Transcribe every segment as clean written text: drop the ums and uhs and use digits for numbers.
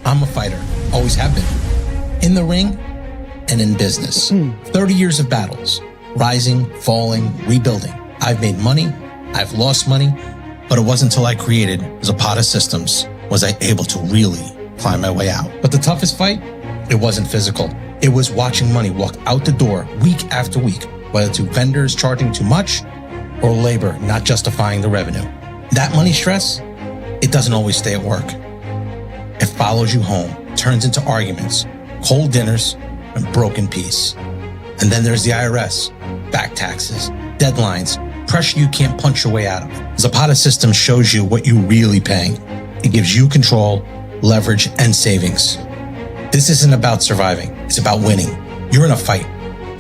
I'm a fighter, always have been. In the ring and in business. 30 years of battles, rising, falling, rebuilding. I've made money, I've lost money, but it wasn't until I created Zapata Systems was I able to really climb my way out. But the toughest fight, it wasn't physical. It was watching money walk out the door week after week, whether to vendors charging too much or labor not justifying the revenue. That money stress, it doesn't always stay at work. It follows you home, turns into arguments, cold dinners, and broken peace. And then there's the IRS, back taxes, deadlines, pressure you can't punch your way out of. Zapata System shows you what you're really paying. It gives you control, leverage, and savings. This isn't about surviving. It's about winning. You're in a fight.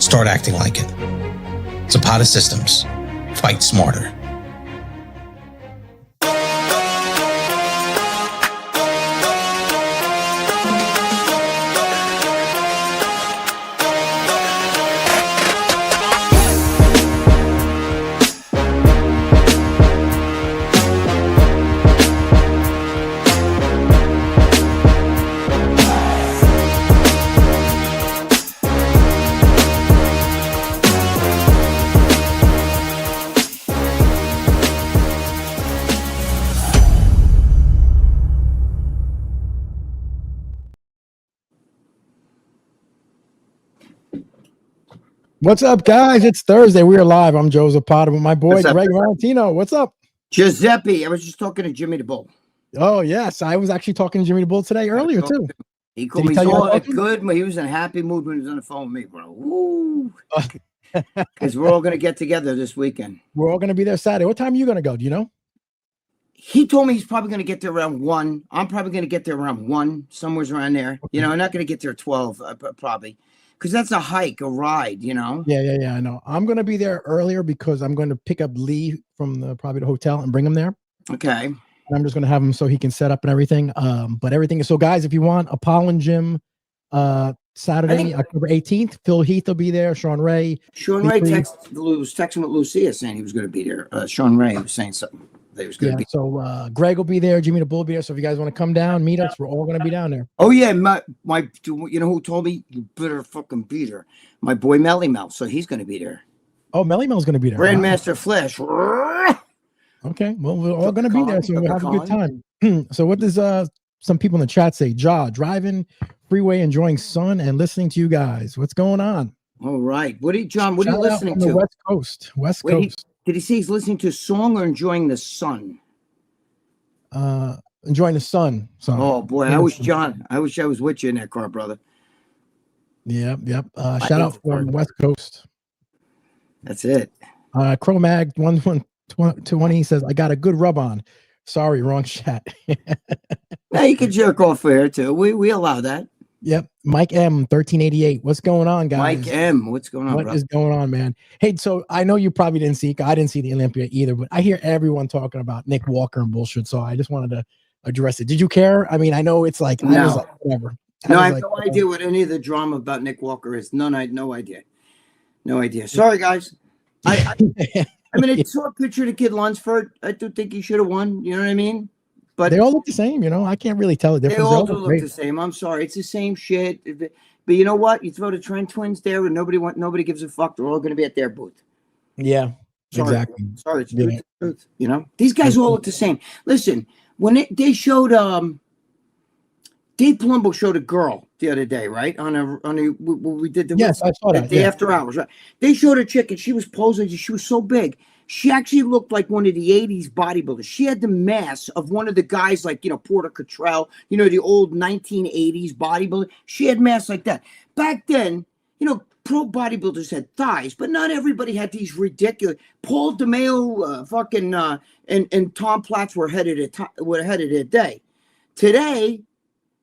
Start acting like it. Zapata Systems. Fight smarter. What's up, guys? It's Thursday. We are live. I'm Joe Zapata with my boy Gregg Valentino. What's up? Giuseppe. I was just talking to Jimmy the Bull. Oh, yes. I was actually talking to Jimmy the Bull today earlier, too. He called me so good. He was in a happy mood when he was on the phone with me, bro. Woo. Because we're all going to get together this weekend. We're all going to be there Saturday. What time are you going to go? Do you know? He told me he's probably going to get there around 1. I'm probably going to get there around 1, somewhere around there. Okay. You know, I'm not going to get there at 12, probably. Because that's a hike, a ride, you know? Yeah, I know. I'm going to be there earlier because I'm going to pick up Lee from probably the hotel and bring him there. Okay. And I'm just going to have him so he can set up and everything. But everything is... So, guys, if you want, Apollon Gym, Saturday, October 18th. Phil Heath will be there. Sean Ray. Sean Ray was texting with Lucia saying he was going to be there. Sean Ray was saying something. He was going to be. So Greg will be there. Jimmy the Bull will be there. So if you guys want to come down, meet us. We're all going to be down there. Oh yeah, my you know who told me you better fucking be there? My boy Melly Mel. So he's going to be there. Oh, Melly Mel's going to be there. Grandmaster Flash. Okay, well we're all going to be there, so we'll have a good time. So what does some people in the chat say? Driving freeway, enjoying sun, and listening to you guys. What's going on? All right. What are you listening to? West Coast. Coast. Did he say he's listening to a song or enjoying the sun? Enjoying the sun. Sorry. Oh boy, I wish I was with you in that car, brother. Yep. Shout out from West Coast. That's it. Crow Mag 1120 says, I got a good rub on. Sorry, wrong chat. Now you can jerk off here too. We allow that. Yep. Mike M 1388. What's going on, guys? Mike M, what's going on? What is going on, man? Hey, so I know you probably didn't see. I didn't see the Olympia either, but I hear everyone talking about Nick Walker and bullshit. So I just wanted to address it. Did you care? I mean, I know it's like no. I was like, whatever. I have no idea what any of the drama about Nick Walker is. No idea. No idea. Sorry, guys. I mean, I saw a picture of the kid Lunsford. I do think he should have won. You know what I mean? But they all look the same, you know. I can't really tell the difference. They all do look the same. I'm sorry, it's the same shit. But you know what? You throw the Trent twins there, and nobody gives a fuck. They're all going to be at their booth. Yeah, sorry, exactly. Sorry, it's the truth. You know, these guys all look the same. Listen, when they showed Dave Palumbo showed a girl the other day, right? We did the I saw that. The after hours, right? They showed a chick, and she was posing. She was so big. She actually looked like one of the 80s bodybuilders. She had the mass of one of the guys like, Porter Cottrell, the old 1980s bodybuilder. She had mass like that. Back then, pro bodybuilders had thighs, but not everybody had these ridiculous. Paul DeMeo, and Tom Platz were ahead of their day. Today,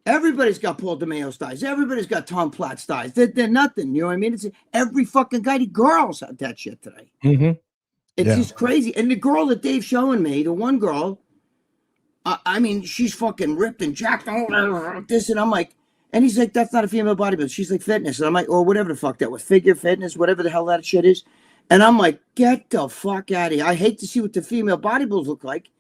everybody's got Paul DeMeo's thighs. Everybody's got Tom Platz thighs. They're nothing. You know what I mean? It's every fucking guy. The girls have that shit today. Mm-hmm. It's just crazy. And the girl that Dave's showing me, the one girl, I mean, she's fucking ripped and jacked on this. And I'm like, and he's like, that's not a female bodybuilder. She's like fitness. And I'm like, or whatever the fuck that was, figure fitness, whatever the hell that shit is. And I'm like, get the fuck out of here. I hate to see what the female bodybuilders look like,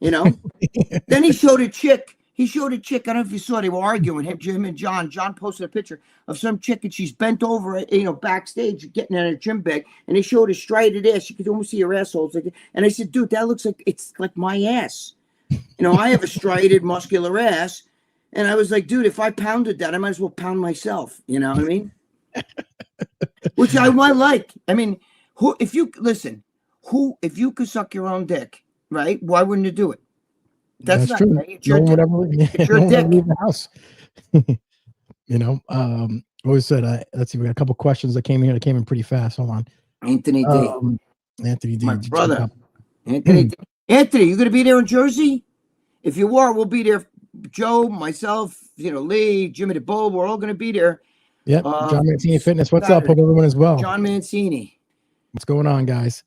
Then he showed a chick He showed a chick. I don't know if you saw. They were arguing. Jim and John. John posted a picture of some chick, and she's bent over, backstage, getting in her gym bag, and they showed her striated ass. You could almost see her asshole. And I said, dude, that looks like it's like my ass. I have a striated, muscular ass, and I was like, dude, if I pounded that, I might as well pound myself. You know what I mean? Which I like. I mean, if you could suck your own dick, right? Why wouldn't you do it? That's not true. It's your dick. It's your dick. Leave the house. Always said, let's see, we got a couple questions that came in pretty fast. Hold on. Anthony D. Anthony D. My brother. Anthony D. Anthony, you going to be there in Jersey? If you are, we'll be there. Joe, myself, Lee, Jimmy the Bull, we're all going to be there. Yep. John Mancini Fitness. What's up? Hope everyone is well. John Mancini. What's going on, guys?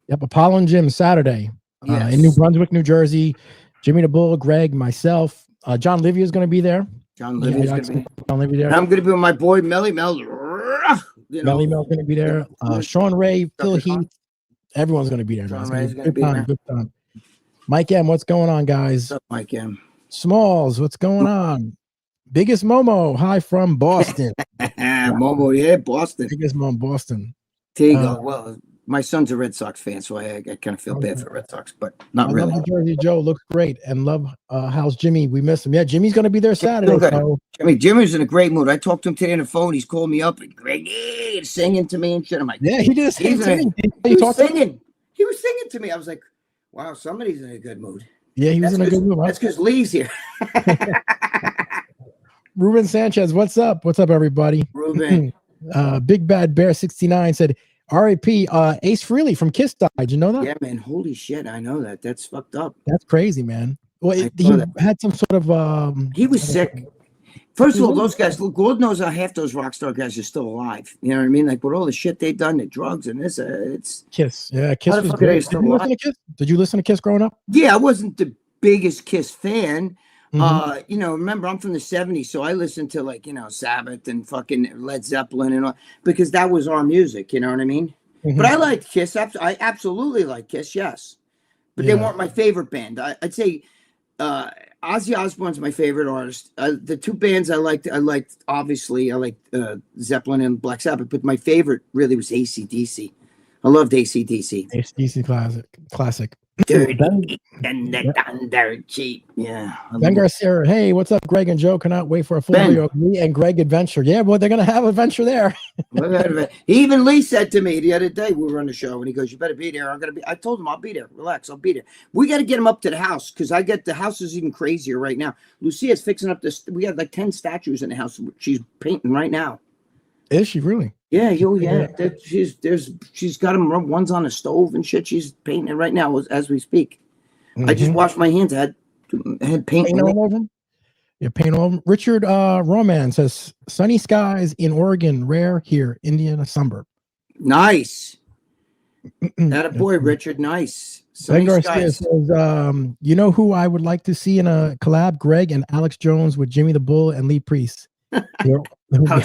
Yep. Apollo and Gym Saturday in New Brunswick, New Jersey. Jimmy the Bull, Gregg, myself. John Livia is going to be there. John Livia is going to be John Livia there. I'm going to be with my boy Melly Mel. Melly Mel's going to be there. Sean Ray, Phil Heath. Everyone's going to be there. Sean Ray's going to be there. Good time. Mike M, what's going on, guys? What's up, Mike M? Smalls, what's going on? Biggest Momo, hi from Boston. Momo, yeah, Boston. Biggest Momo, Boston. There you go. Well, my son's a Red Sox fan, so I kind of feel bad for Red Sox, but not really. Love Jersey Joe looks great, and love how's Jimmy? We miss him. Yeah, Jimmy's going to be there Saturday. So. Jimmy's in a great mood. I talked to him today on the phone. He's called me up and Gregg singing to me and shit. I'm like, yeah, he did. He was singing. He was singing to me. I was like, wow, somebody's in a good mood. Yeah, he was in a good mood. That's because Lee's here. Ruben Sanchez, what's up? What's up, everybody? Ruben. Big Bad Bear 69 said, R.I.P. Ace Frehley from Kiss died. Did you know that? Yeah, man. Holy shit. I know that. That's fucked up. That's crazy, man. Well, he had some sort of... he was sick. First of all, those guys, God knows how half those rock star guys are still alive. You know what I mean? Like, with all the shit they've done, the drugs and this, it's... Kiss. Yeah, Kiss was great. Did you listen to Kiss growing up? Yeah, I wasn't the biggest Kiss fan. Remember, I'm from the 70s, so I listened to, Sabbath and fucking Led Zeppelin and all, because that was our music, you know what I mean? But I liked Kiss. I absolutely liked Kiss, yes. But they weren't my favorite band. I'd say... Ozzy Osbourne's my favorite artist. The two bands I liked Zeppelin and Black Sabbath, but my favorite really was AC/DC. I loved AC/DC. AC/DC classic. Dirty and the thunder cheap. Yeah. Ben Garcia, hey, what's up, Gregg and Joe? Cannot wait for a full video of me and Gregg adventure. Yeah, boy, they're gonna have adventure there. Even Lee said to me the other day, we were on the show, and he goes, "You better be there. I told him I'll be there. Relax, I'll be there. We got to get him up to the house because the house is even crazier right now. Lucia's fixing up this. We have like 10 statues in the house. She's painting right now. Is she really? Yeah, yeah. She's got them. One's on the stove and shit. She's painting it right now as we speak. I just washed my hands. I had paint all over them. Yeah, paint all over them. Richard Roman says sunny skies in Oregon, rare here, Indiana suburb. Nice. That a boy, Richard. Nice. Ben Garcia says, you know who I would like to see in a collab? Gregg and Alex Jones with Jimmy the Bull and Lee Priest. Let me tell you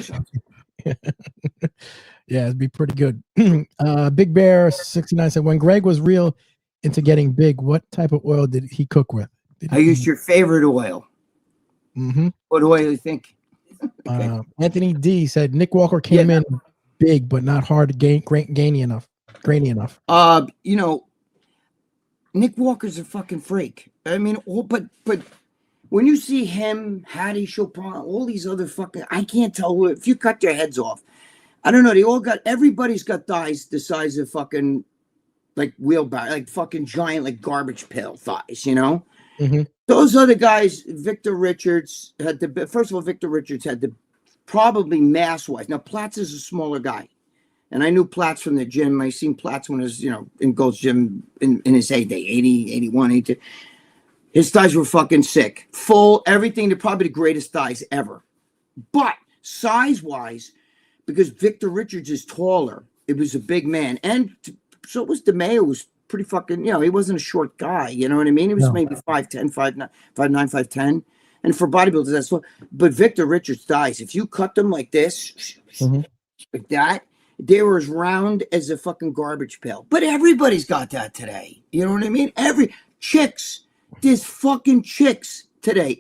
something. Yeah, it'd be pretty good. Big Bear 69 said, when Gregg was real into getting big, what type of oil did he cook with? I used your favorite oil. What oil do you think? Okay. Anthony D said Nick Walker came in big, but not hard grainy enough. Nick Walker's a fucking freak. I mean, but when you see him, Hattie Chopin, all these other fucking, I can't tell who, if you cut their heads off, I don't know. Everybody's got thighs the size of fucking, like wheelbarrow, like fucking giant, like garbage pail thighs, you know? Those other guys, Victor Richards had Victor Richards had the probably mass wise. Now, Platts is a smaller guy. And I knew Platts from the gym. I seen Platts when he was, in Gold's gym in his heyday, 80, 81, 82. His thighs were fucking sick. Full, everything. They're probably the greatest thighs ever. But size-wise, because Victor Richards is taller, it was a big man. And so was DeMeo, was pretty fucking, he wasn't a short guy. You know what I mean? He was maybe 5'10", 5'9", 5'10". And for bodybuilders, that's what. But Victor Richards' thighs, if you cut them like this, like that, they were as round as a fucking garbage pail. But everybody's got that today. You know what I mean? chicks. There's fucking chicks today.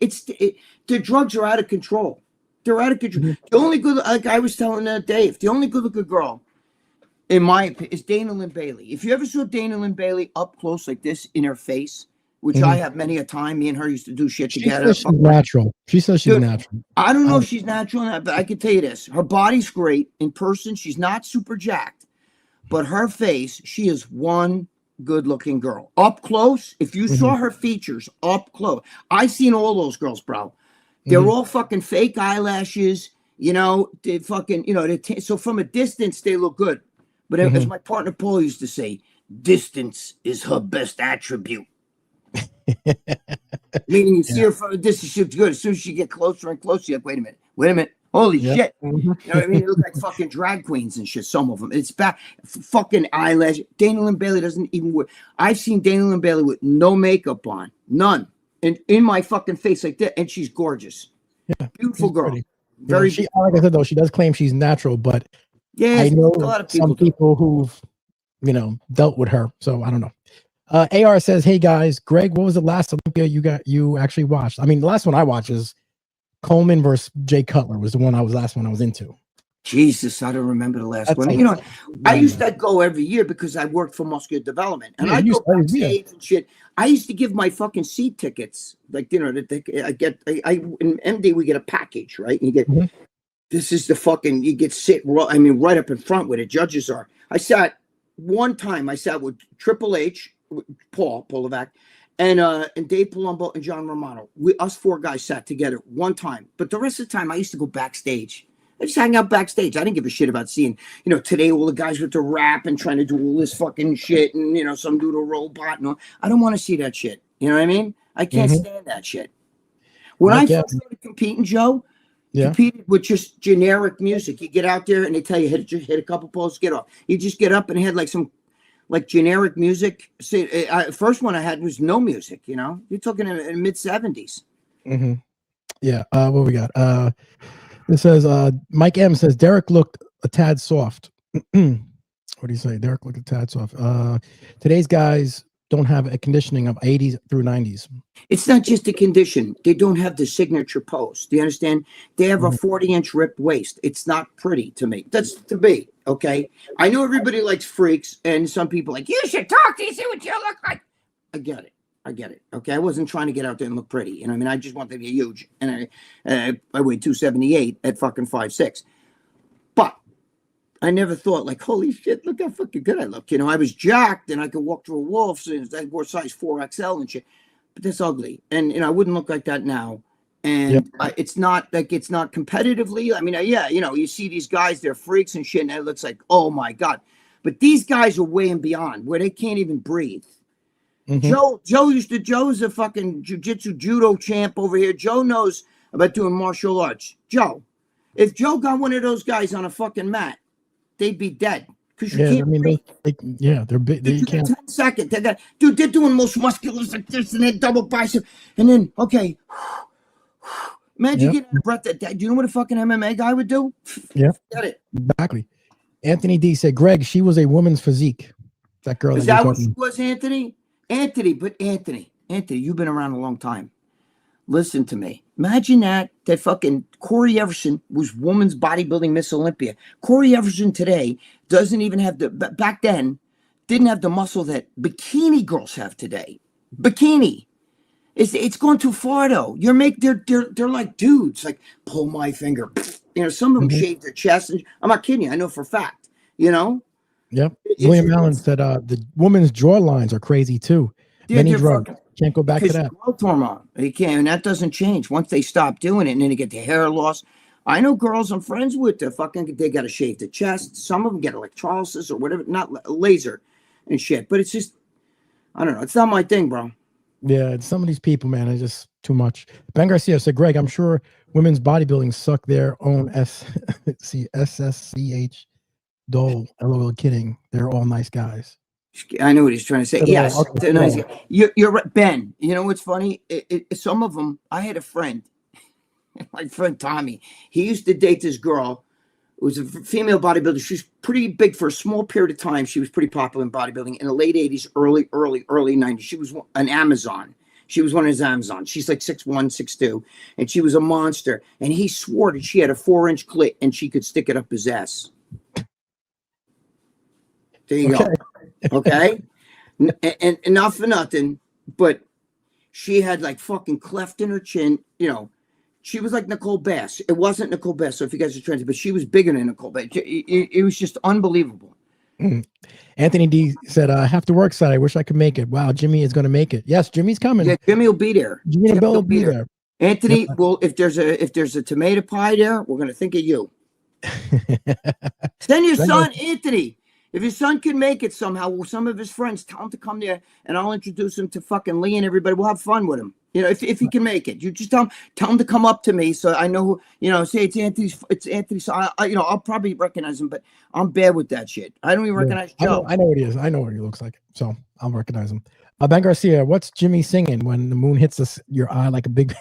The drugs are out of control. They're out of control. Mhm. The only good, like I was telling Dave, the only good looking girl, in my opinion, is Dana Lynn Bailey. If you ever saw Dana Lynn Bailey up close like this in her face, which I have many a time, me and her used to do shit together. Says she's natural. She says she's natural. I don't know if she's natural or not, but I can tell you this. Her body's great. In person, she's not super jacked. But her face, she is one good-looking girl. Up close, if you saw her features up close, I seen all those girls, bro. They're all fucking fake eyelashes. You know, they fucking, you know, so from a distance, they look good. But as my partner Paul used to say, distance is her best attribute. Meaning you see her from a distance, she looks good. As soon as you get closer and closer, you're like, wait a minute. Holy shit. You know what I mean? They look like fucking drag queens and shit, some of them. It's bad. Fucking eyelash. Dana Lynn Bailey doesn't even wear. I've seen Dana Lynn Bailey with no makeup on. None. And in my fucking face like that. And she's gorgeous. Yeah. Beautiful girl. Pretty. Very like I said, though, she does claim she's natural, but I know a lot of people who've, you know, dealt with her. So I don't know. AR says, hey guys, Greg, what was the last Olympia you actually watched? I mean, the last one I watched is Coleman versus Jay Cutler was the last one I was into. Jesus, I don't remember the last one. You know, I used to go every year because I worked for muscular development, and I go backstage and shit. I used to give my fucking seat tickets, like, you know, in MD we get a package, right? And you get this is the fucking, you get right up in front where the judges are. I sat with Triple H, Paul Levac, and Dave Palumbo and John Romano. Us four guys sat together one time. But the rest of the time, I used to go backstage. I just hang out backstage. I didn't give a shit about seeing, you know, today all the guys with the rap and trying to do all this fucking shit and, you know, some dude a robot. And all. I don't want to see that shit. You know what I mean? I can't stand that shit. When I first started competing, Joe, competed with just generic music. You get out there and they tell you hit a couple posts, get off. You just get up and had like some generic music. See, first one I had was no music. You know, you're talking in mid 70s. Yeah. What we got? It says Mike M says Derek looked a tad soft. What do you say? Derek looked a tad soft. Today's guys don't have a conditioning of 80s through 90s. It's not just a condition. They don't have the signature pose. Do you understand? They have a 40-inch ripped waist. It's not pretty to me. That's to me. Okay. I know everybody likes freaks, and some people like, you should talk to you, see what you look like. I get it. Okay. I wasn't trying to get out there and look pretty. You know what I mean? I just wanted to be huge. And I weighed 278 at fucking 5'6". But I never thought like, holy shit, look how fucking good I look. You know, I was jacked and I could walk through a wall since I wore size 4XL and shit. But that's ugly. And you know, I wouldn't look like that now. And it's not competitively. I mean, you know, you see these guys, they're freaks and shit, and it looks like, oh my God. But these guys are way and beyond where they can't even breathe. Joe's a fucking jiu-jitsu judo champ over here. Joe knows about doing martial arts. Joe, if Joe got one of those guys on a fucking mat, they'd be dead. Because you can't breathe. They're big. They can't. 10 seconds. They're doing most musculars like this and then double bicep. And then, okay. Imagine getting a breath. Do you know what a fucking MMA guy would do? Yeah. Got it. Exactly. Anthony D said, Greg, she was a woman's physique. That girl. Is that what she was, Anthony? Anthony, you've been around a long time. Listen to me. Imagine that fucking Corey Everson was woman's bodybuilding Miss Olympia. Corey Everson today doesn't even have back then, didn't have the muscle that bikini girls have today. Bikini. It's gone too far though. They're like dudes, like pull my finger. You know, some of them shave their chest. And I'm not kidding you. I know for a fact, you know? Yep. William Allen said the woman's jaw lines are crazy too. Many drugs. Can't go back to that. Growth hormone. You can't, and that doesn't change once they stop doing it, and then they get the hair loss. I know girls I'm friends with that they got to shave the chest. Some of them get electrolysis or whatever, not laser and shit. But it's just, I don't know. It's not my thing, bro. Yeah, some of these people, man, it's just too much. Ben Garcia said, Greg, I'm sure women's bodybuilding suck their own SSCH dole. LOL, kidding. They're all nice guys. I know what he's trying to say. Yes, okay. Nice. You're right, Ben. You know what's funny? Some of them. I had a friend, my friend Tommy. He used to date this girl It was a female bodybuilder. She was pretty big for a small period of time. She was pretty popular in bodybuilding in the late 80s, early 90s. She was an Amazon. She was one of his Amazons. She's like 6'1", 6'2", and she was a monster. And he swore that she had a 4-inch clit and she could stick it up his ass. There you go. Okay? And not for nothing, but she had like fucking cleft in her chin, you know. She was like Nicole Bass. It wasn't Nicole Bass, so if you guys are trying to, but she was bigger than Nicole Bass. It was just unbelievable. Anthony D said, I have to work Saturday. I wish I could make it. Wow, Jimmy is going to make it. Yes, Jimmy's coming. Yeah, Jimmy will be there. Jimmy and Bill will be there. Anthony, well, if there's a tomato pie there, we're going to think of you. Send your son, Anthony. If your son can make it somehow, well, some of his friends, tell him to come there, and I'll introduce him to fucking Lee and everybody. We'll have fun with him. You know, if he can make it, you just tell him to come up to me, so I know who. You know, say it's Anthony. So I'll probably recognize him, but I'm bad with that shit. I don't even recognize Joe. I know what he is. I know what he looks like, so I'll recognize him. Ben Garcia, what's Jimmy singing when the moon hits your eye like a big?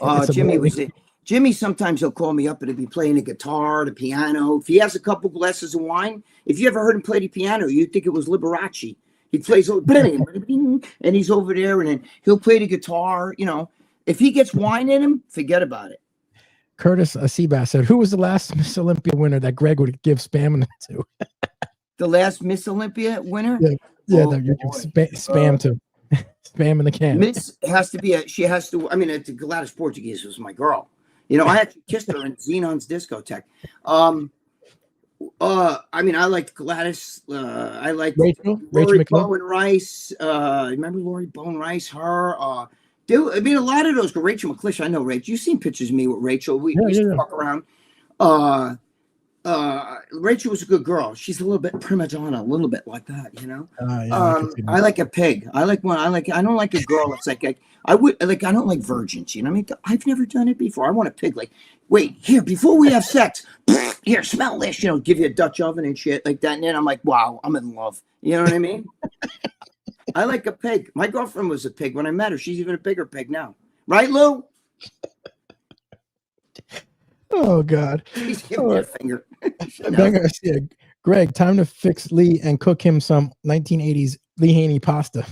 Jimmy, sometimes he'll call me up and he'll be playing the guitar, the piano. If he has a couple glasses of wine, if you ever heard him play the piano, you'd think it was Liberace. He plays, and he's over there, and then he'll play the guitar. You know, if he gets wine in him, forget about it. Curtis Seabass said, "Who was the last Miss Olympia winner that Gregg would give spam to?" The last Miss Olympia winner? Yeah, that you give spam to. Spam in the can. Miss has to be she has to. I mean, Gladys Portuguese was my girl. You know, I actually kissed her in Xenon's discotheque. I mean, I liked Gladys. I liked Lori Bowen Rice. Remember Lori Bowen Rice? Her. Dude, I mean, a lot of those. Rachel McClish. I know Rachel. You've seen pictures of me with Rachel. We used to fuck around. Rachel was a good girl. She's a little bit prima donna, a little bit like that, you know. I like a pig. I don't like a girl that's like I don't like virgins, you know what I mean? I've never done it before. I want a pig. Like, wait, here, before we have sex, here, smell this, you know, give you a Dutch oven and shit like that. And then I'm like, wow, I'm in love. You know what I mean? I like a pig. My girlfriend was a pig when I met her. She's even a bigger pig now. Right, Lou? Oh God! He's giving me a finger. Gregg, time to fix Lee and cook him some 1980s Lee Haney pasta.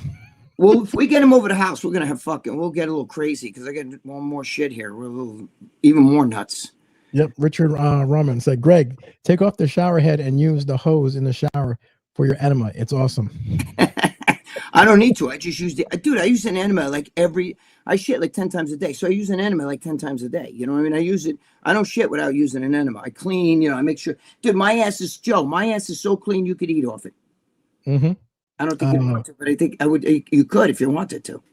Well, if we get him over the house, we're gonna have we'll get a little crazy because I got one more shit here. We're a little even more nuts. Yep. Richard Roman said, Gregg, take off the shower head and use the hose in the shower for your enema. It's awesome. I don't need to. I just use I use an enema like I shit like 10 times a day. So I use an enema like 10 times a day. You know what I mean? I use it. I don't shit without using an enema. I clean, you know, I make sure. Dude, my ass is so clean you could eat off it. Mm-hmm. I don't think you want to, but I think you could if you wanted to.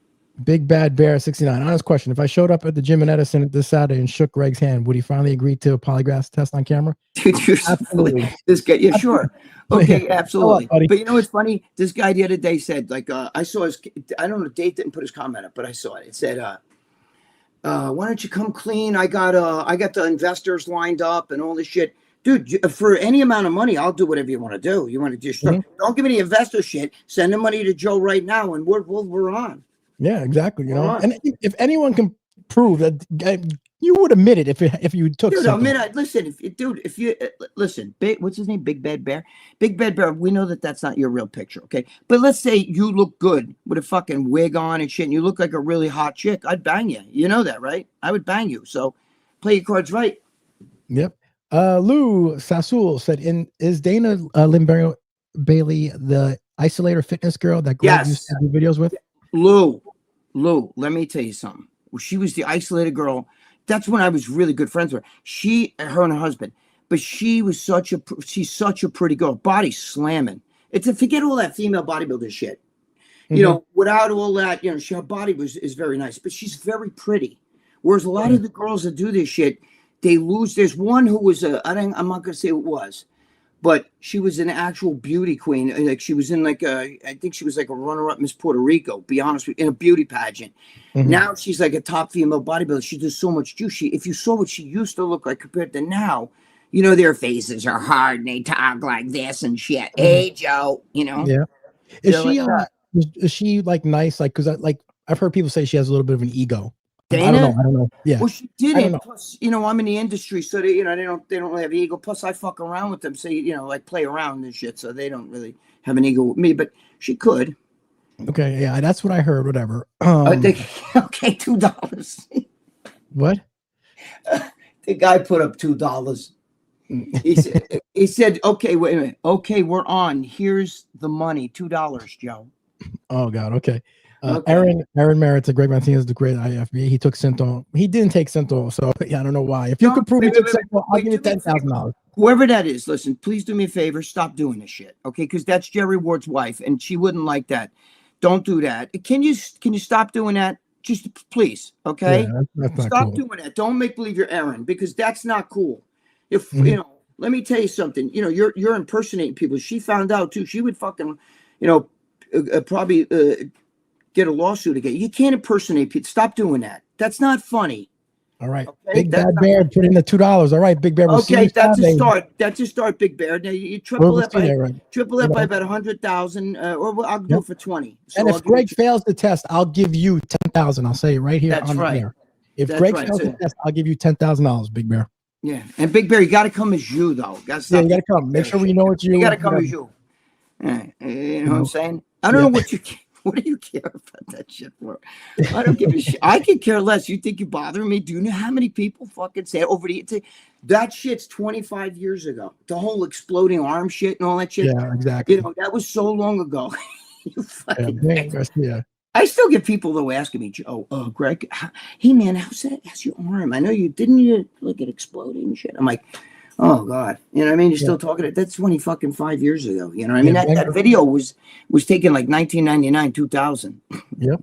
Big Bad Bear 69. Honest question. If I showed up at the gym in Edison this Saturday and shook Gregg's hand, would he finally agree to a polygraph test on camera? Dude, you're absolutely this guy. Yeah, sure. Okay, absolutely. But you know what's funny? This guy the other day said, like, I saw his, I don't know, Dave didn't put his comment up, but I saw it. It said, why don't you come clean? I got the investors lined up and all this shit. Dude, for any amount of money, I'll do whatever you want to do. You want to just don't give me the investor shit. Send the money to Joe right now, and we're on. Yeah, exactly. You know, and if anyone can prove that, you would admit it if you took. Dude, something. Listen, if you listen, what's his name? Big Bad Bear. Big Bad Bear. We know that that's not your real picture, okay? But let's say you look good with a fucking wig on and shit, and you look like a really hot chick. I'd bang you. You know that, right? I would bang you. So play your cards right. Yep. Lou Sasul said, is Dana Bailey the isolator fitness girl that Gregg used to do videos with? Lou, let me tell you something. She was the isolated girl. That's when I was really good friends with her. Her and her husband. But she's such a pretty girl. Body slamming. Forget all that female bodybuilder shit. You know, without all that, you know, her body is very nice. But she's very pretty. Whereas a lot of the girls that do this shit, they lose. There's one who was I'm not going to say who it was, but she was an actual beauty queen. Like she was in I think she was like a runner-up Miss Puerto Rico, be honest with you, in a beauty pageant. Now she's like a top female bodybuilder. She does so much juice. If you saw what she used to look like compared to now, you know, their faces are hard and they talk like this and shit. Hey, Joe, you know? Yeah. Is she like nice? Like, cause I've heard people say she has a little bit of an ego. Dana? I don't know. Yeah. Well, she didn't. Plus, I'm in the industry, so they don't really have ego. Plus, I fuck around with them, so like play around and shit. So they don't really have an ego with me, but she could. Okay, yeah, that's what I heard. Whatever. I think okay, $2. What? The guy put up $2. He said, okay, wait a minute. Okay, we're on. Here's the money, $2, Joe. Oh God. Okay. Okay. Aaron Merritt's a Greg Martinez, the great IFB. He took Synthol. He didn't take Synthol, so yeah, I don't know why. If you could prove he took Synthol, I'll give you $10,000. Whoever that is, listen, please do me a favor. Stop doing this shit, okay? Because that's Jerry Ward's wife, and she wouldn't like that. Don't do that. Can you stop doing that? Just please, okay? Yeah, that's stop cool. doing that. Don't make believe you're Aaron, because that's not cool. If let me tell you something. You're impersonating people. She found out too. She would fucking, probably get a lawsuit again. You can't impersonate people. Stop doing that. That's not funny. All right. Okay? Big Bad Bear put in the $2. All right, Big Bear. We'll okay, that's a start. That's a start, Big Bear. Now you triple that by by about 100,000, or I'll do it for 20. So and if Greg fails the test, I'll give you 10,000. I'll say it right here on the air. If Greg fails the test, I'll give you $10,000, Big Bear. Yeah, and Big Bear, you got to come as you though. You got to come. Make sure we know it's you. You got to come as you. You know what I'm saying? I don't know what you. What do you care about that shit for? I don't give a shit. I could care less. You think you bother me? Do you know how many people fucking say over the that shit's 25 years ago? The whole exploding arm shit and all that shit. Yeah, exactly. That was so long ago. You fucking yeah. I still get people though asking me, Greg, hey man, how's your arm? I know you look at exploding and shit. I'm like, oh God, you know what I mean? You're still talking. That's 5 years ago. You know what I mean? That video was taken like 1999, 2000. Yep.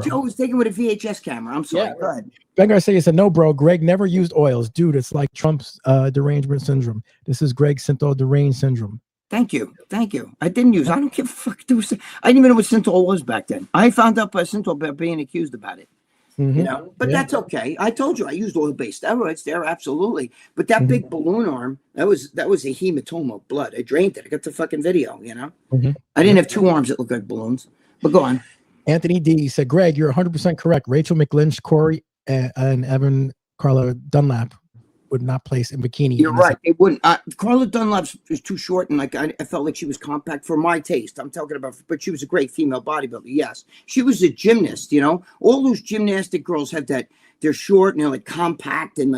Joe was taken with a VHS camera. I'm sorry. Go ahead. Ben Garcia said, no, bro. Greg never used oils. Dude, it's like Trump's derangement syndrome. This is Greg's Synthol deranged syndrome. Thank you. I didn't use. I don't give a fuck. I didn't even know what Synthol was back then. I found out by Synthol by being accused about it. But that's okay. I told you I used oil-based steroids there, absolutely. But that big balloon arm, that was a hematoma of blood. I drained it. I got the fucking video. I didn't have two arms that looked like balloons. But go on. Anthony D said, Greg, you're 100% correct. Rachel McLynch, Corey, and Evan Carla Dunlap would not place in bikini. You're right. They wouldn't. Carla Dunlap was too short, and I felt like she was compact for my taste. I'm talking about, but she was a great female bodybuilder. Yes, she was a gymnast. All those gymnastic girls have that. They're short and they're like compact and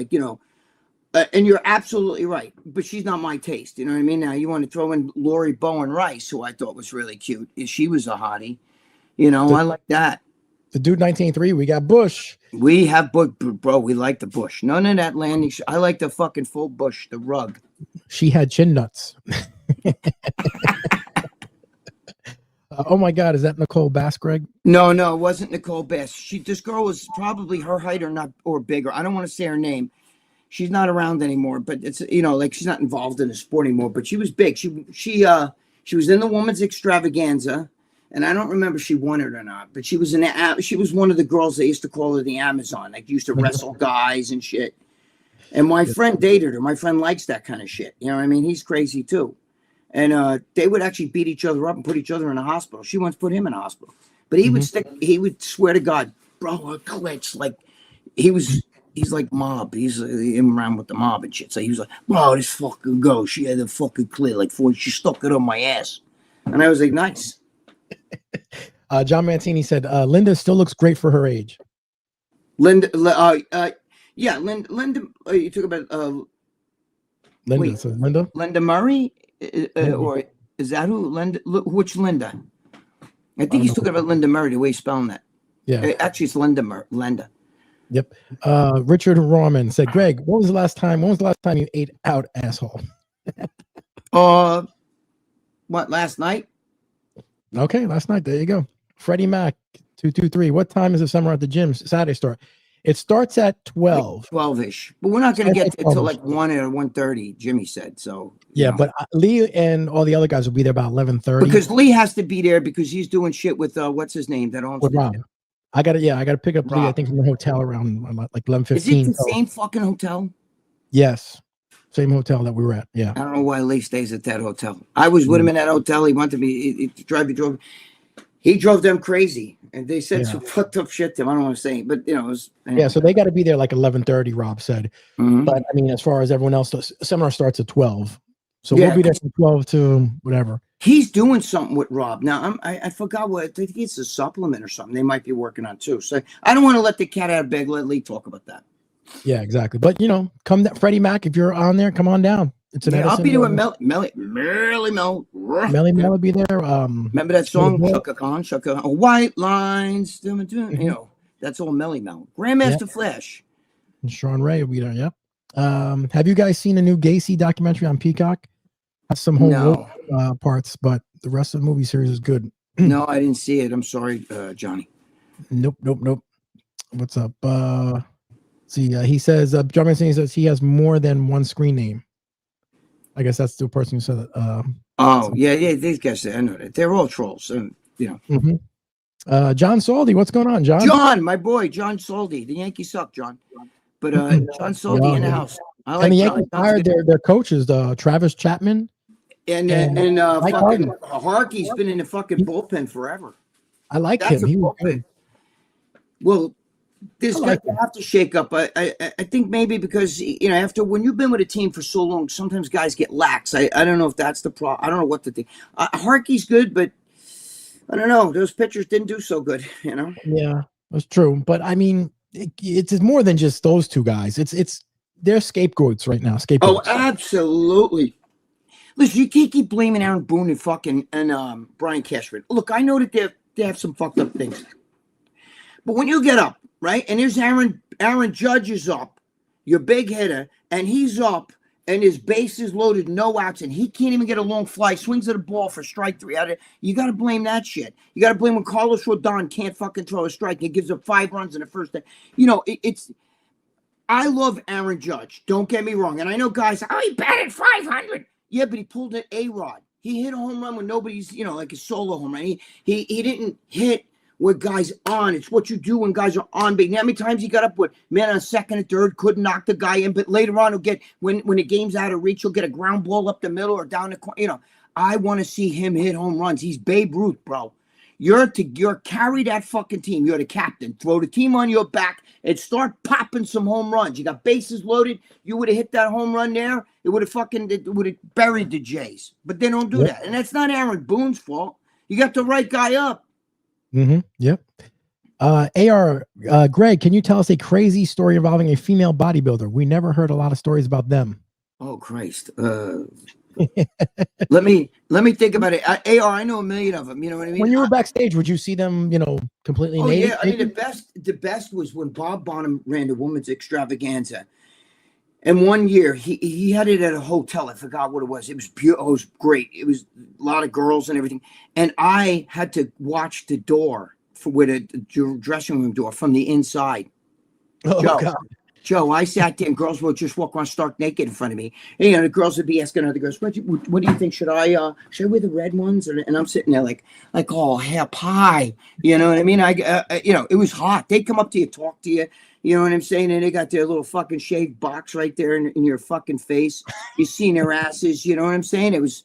and you're absolutely right. But she's not my taste. You know what I mean? Now you want to throw in Lori Bowen Rice, who I thought was really cute. She was a hottie. I like that. The dude 19.3, we got Bush. We have Bush, bro. We like the Bush. None of that landing. I like the fucking full Bush, the rug. She had chin nuts. Oh my God, is that Nicole Bass, Greg? No, it wasn't Nicole Bass. This girl was probably her height or bigger. I don't want to say her name. She's not around anymore, but it's she's not involved in the sport anymore. But she was big. She was in the women's extravaganza. And I don't remember if she won it or not, but she was one of the girls they used to call her the Amazon. Used to wrestle guys and shit. And my friend dated her. My friend likes that kind of shit. You know what I mean? He's crazy too. And they would actually beat each other up and put each other in a hospital. She once put him in a hospital. But he would swear to God, bro, a glitch. He's like mob. He's him around with the mob and shit. So he was like, bro, this fucking girl, she had a fucking clear, she stuck it on my ass. And I was like, nice. John Mantini said, Linda still looks great for her age. Linda, yeah, Linda, you talk about Linda Murray, or is that who? Linda, which Linda? I think he's talking about Linda Murray, the way he's spelling that. Yeah, actually, it's Linda. Yep. Richard Roman said, Greg, when was the last time you ate out, asshole? What, last night? Okay, last night. There you go. Freddie Mac 223. What time is the summer at the gym Saturday start? It starts at 12. 12-ish. But we're not going to get until 1 or 1:30, Jimmy said. So yeah, but Lee and all the other guys will be there about 11:30. Because Lee has to be there because he's doing shit with what's his name that owns with Rob. I gotta pick up Rob. Lee, I think, from the hotel around like 11:15. Is it the same fucking hotel? Yes. Same hotel that we were at. Yeah. I don't know why Lee stays at that hotel. I was with him in that hotel. He wanted me to drive me. He drove them crazy, and they said some fucked up shit to him. I don't want to say, but it was anyway. Yeah. So they got to be there like 11:30. Rob said, but I mean, as far as everyone else, the seminar starts at 12, so we'll be there from 12 to whatever. He's doing something with Rob now. I forgot what. I think it's a supplement or something they might be working on too. So I don't want to let the cat out of bed. Let Lee talk about that. Yeah, exactly. But come Freddie Mac, if you're on there, come on down. It's an I'll be there with Melly will be there. Remember that song, Shaka Khan, White Lines, that's all Melly Mel. Grandmaster Flash. And Sean Ray will be there, have you guys seen a new Gacy documentary on Peacock? Has some whole parts, but the rest of the movie series is good. No, I didn't see it. I'm sorry, Johnny. Nope. What's up? He says, John says he has more than one screen name. I guess that's the person who said it. These guys, I know that. They're all trolls. And, John Saldi, what's going on, John? John, my boy, John Saldi. The Yankees suck, John. But John Saldi in the house. And the Yankees hired their coaches, Travis Chapman. And fucking Harkey's been in the fucking bullpen forever. I like him. He was good. Well, this guy have to shake up. I think maybe because after when you've been with a team for so long, sometimes guys get lax. I don't know if that's the problem. I don't know what to think. Harkey's good, but I don't know. Those pitchers didn't do so good. Yeah, that's true. But I mean, it's more than just those two guys. It's they're scapegoats right now. Scapegoats. Oh, absolutely. Listen, you can't keep blaming Aaron Boone and Brian Cashman. Look, I know that they have some fucked up things, but when you get up. Right, and here's Aaron Judge is up, your big hitter, and he's up, and his base is loaded, no outs, and he can't even get a long fly, swings at the ball for strike 3 out of it. You got to blame that shit. You got to blame when Carlos Rodon can't fucking throw a strike and gives up 5 runs in the first day. I love Aaron Judge, don't get me wrong, and I know guys say, he batted 500. Yeah, but he pulled an A-Rod. He hit a home run when nobody's, like a solo home run. He didn't hit with guys on. It's what you do when guys are on big. How many times he got up with man on second and third, couldn't knock the guy in, but later on he'll get when the game's out of reach, he'll get a ground ball up the middle or down the corner. I want to see him hit home runs. He's Babe Ruth, bro. You're carry that fucking team. You're the captain. Throw the team on your back and start popping some home runs. You got bases loaded. You would have hit that home run there. It would have buried the Jays. But they don't do that. And that's not Aaron Boone's fault. You got the right guy up. Yep. Greg, can you tell us a crazy story involving a female bodybuilder? We never heard a lot of stories about them. Oh Christ. Let me think about it. I know a million of them. You know what I mean? When you were backstage, would you see them, completely naked? Yeah. I mean, the best was when Bob Bonham ran the women's extravaganza. And one year he had it at a hotel. I forgot what it was. It was beautiful. It was great. It was a lot of girls and everything. And I had to watch the door with a dressing room door from the inside. Oh, God. Joe, I sat there and girls would just walk around stark naked in front of me. And the girls would be asking other girls, what do you think? Should I wear the red ones? And I'm sitting there like oh, hell pie. You know what I mean? It was hot. They'd come up to you, talk to you. You know what I'm saying? And they got their little fucking shaved box right there in your fucking face. You seen their asses. You know what I'm saying? It was.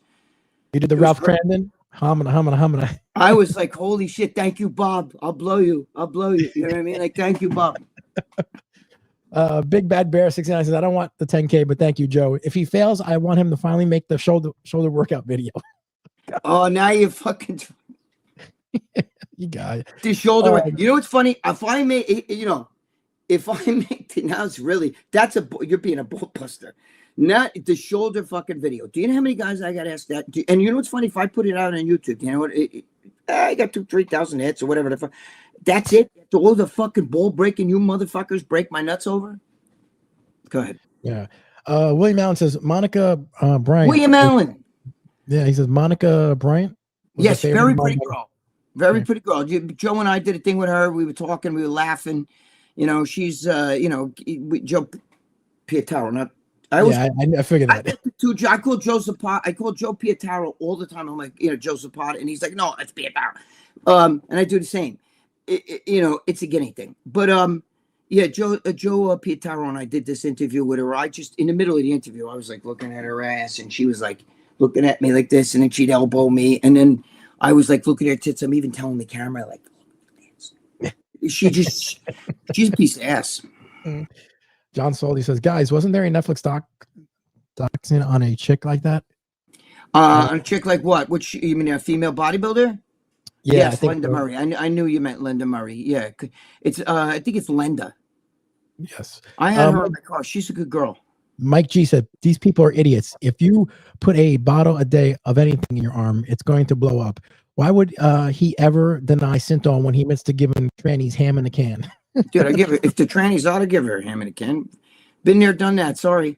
You did the Ralph Crandon? Hamana. I was like, holy shit, thank you, Bob. I'll blow you. You know what I mean? Like, thank you, Bob. Big Bad Bear 69 says, I don't want the 10K, but thank you, Joe. If he fails, I want him to finally make the shoulder workout video. Oh, now you fucking. You got it. The shoulder. You know what's funny? If I make it now, it's really you're being a bull buster. Not the shoulder fucking video. Do you know how many guys I got asked that? And you know what's funny? If I put it out on YouTube, you know what? I got 2,000-3,000 hits or whatever the fuck. That's it. All the fucking ball breaking you motherfuckers break my nuts over. Go ahead. Yeah. William Allen says Monica Bryant. William Allen. Yeah, he says Monica Bryant. Yes, very pretty girl. Very pretty girl. Joe and I did a thing with her. We were talking. We were laughing. She's Joe Pietaro. Not. I figured that. I call Joe Zapata. I call Joe Pietaro all the time. I'm like, Joe Zapata, and he's like, no, it's Pietaro. And I do the same. It's a guinea thing. But Joe Pietaro and I did this interview with her. I just in the middle of the interview, I was like looking at her ass, and she was like looking at me like this, and then she'd elbow me, and then I was like looking at her tits. I'm even telling the camera, like, she's a piece of ass. John Soldy says, guys, wasn't there a Netflix documentary on a chick like that? A chick like what? Which, you mean a female bodybuilder? Yeah, yes, I think Linda so. Murray. I knew you meant Linda Murray. Yeah, it's I think it's Linda. Yes, I had her in my car. She's a good girl. Mike G said, these people are idiots. If you put a bottle a day of anything in your arm, it's going to blow up. Why would he ever deny Synthol when he admits to giving trannies ham in a can? Dude, I give her, if the trannies ought to give her a ham in a can. Been there, done that. Sorry.